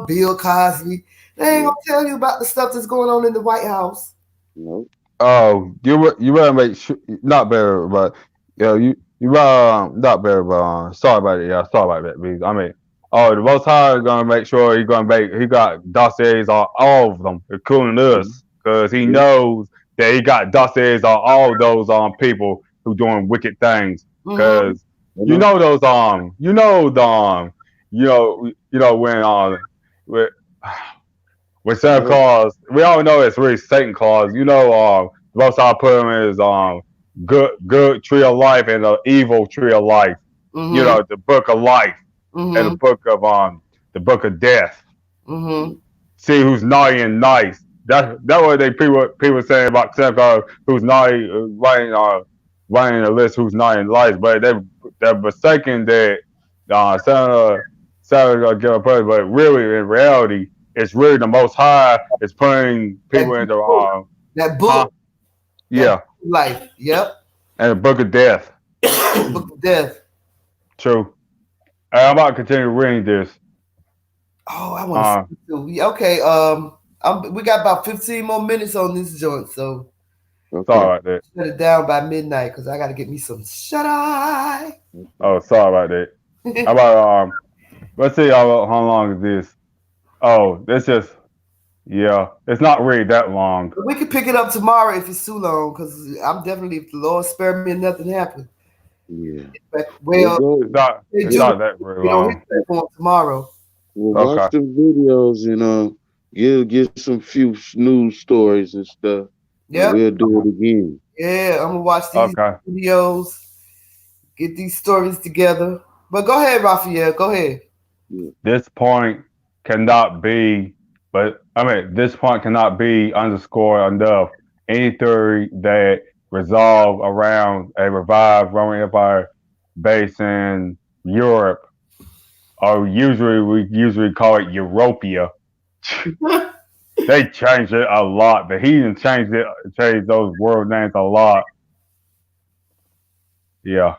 Bill Cosby. They ain't gonna tell you about the stuff that's going on in the White House. Nope. Oh, you better make sure not better, but you not better, but sorry about it. Yeah, sorry about that. Because, I mean, the Most High is gonna make sure he got dossiers on all of them, including us, because he knows that he got dossiers on all those people who doing wicked things. Because you know those when with Santa Claus, we all know it's really Satan Claus. The Most High put him in his good tree of life and the evil tree of life. Mm-hmm. The book of life Mm-hmm. and the book of death. Mm-hmm. See who's naughty and nice. That what people saying about Santa Claus, who's naughty, writing a list who's naughty and nice, but they're mistaken that Santa gonna give a present, but really in reality, it's really the Most High is putting people in the that book. Yeah. Life. Yep. And the book of death. Book of death. True. I'm about to continue reading this. Oh, I want to see. Okay. We got about 15 more minutes on this joint, so sorry about that. Shut it down by midnight because I got to get me some shut eye. Oh, sorry about that. How about let's see how long is this? Oh, it's just it's not really that long. We can pick it up tomorrow if it's too long, because I'm definitely, if the Lord spare me and nothing happened. Yeah. Well, it's not that very long. Tomorrow. Well, watch the videos and get some few news stories and stuff. Yeah, we'll do it again. Yeah, I'm gonna watch these videos, get these stories together. But go ahead, Raphael. Go ahead. This point cannot be, this point cannot be underscored enough. Any theory that resolve around a revived Roman Empire based in Europe, or we usually call it Europia. They changed it a lot. The heathen changed those world names a lot. Yeah.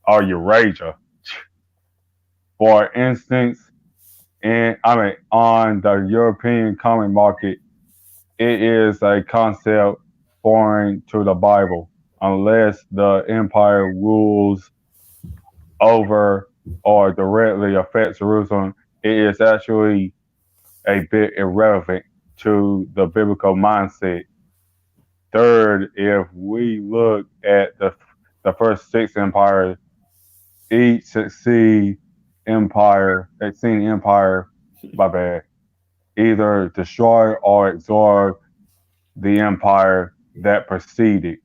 Or Eurasia. For instance, on the European common market, it is a concept foreign to the Bible, unless the empire rules over or directly affects Jerusalem. It is actually a bit irrelevant to the biblical mindset. Third, if we look at the first six empires, each succeeding empire, either destroy or absorb the empire that preceded.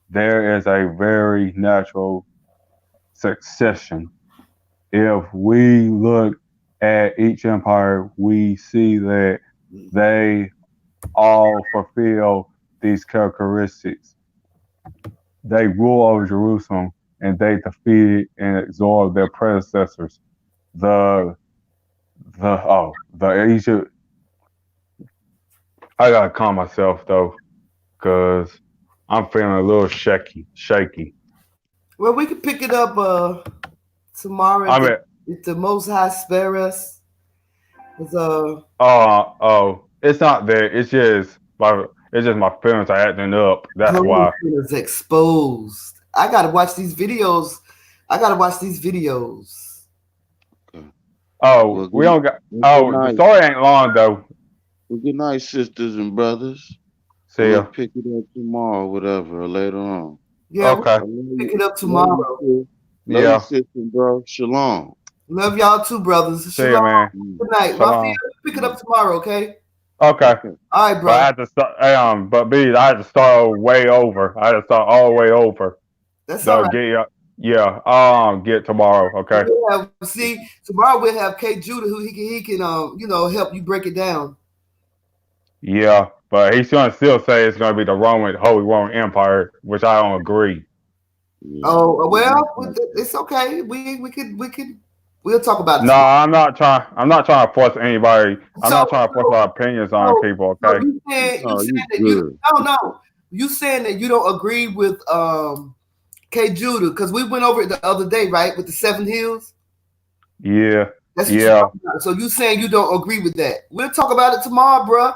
There is a very natural succession. If we look at each empire, we see that they all fulfill these characteristics. They rule over Jerusalem, and they defeated and absorbed their predecessors. The Egypt. I gotta calm myself though, cause I'm feeling a little shaky. Well, we can pick it up tomorrow if the Most High spare us. It's not that. It's just my feelings are acting up. That's why. It's exposed. I gotta watch these videos. Oh, we don't got. Oh, the story ain't long though. Well, good night, sisters and brothers. See We'll ya. pick it up tomorrow, whatever, or later on. Yeah, we'll Okay. pick it up Love you, tomorrow. sis. Love you, Yeah. sister and bro. Shalom. Love y'all too, brothers. See Shalom. ya, man. Good night. Raphael, Shalom. pick it up tomorrow, okay? Okay. All right, But bro. I had to start. But B, I had to start way over. I had to start all the way over. That's all right. Get tomorrow. Okay. Tomorrow we'll have K Judah, who he can help you break it down. Yeah, but he's gonna still say it's gonna be the Holy Roman Empire, which I don't agree. Oh well, it's okay. We'll talk about it. No, I'm not trying to force anybody. I'm not trying to force our opinions on people. Okay. You saying that you don't agree with K Judah, because we went over it the other day, right, with the 7 hills. Yeah. That's what you're talking about. So you saying you don't agree with that? We'll talk about it tomorrow, bro.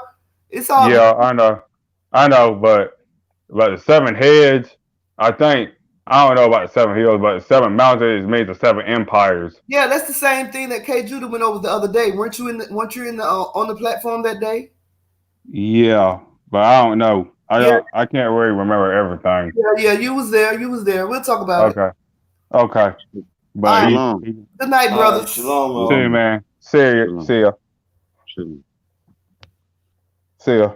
It's all good. I know, but the 7 heads, I don't know about the 7 hills, but the 7 mountains means the 7 empires. Yeah, that's the same thing that K Judah went over the other day. Weren't you on the platform that day? Yeah, but I don't know. I can't really remember everything. Yeah, you was there. We'll talk about it. Okay. But good night, brother. Shalom. See you, man. See ya. Shalom. See ya.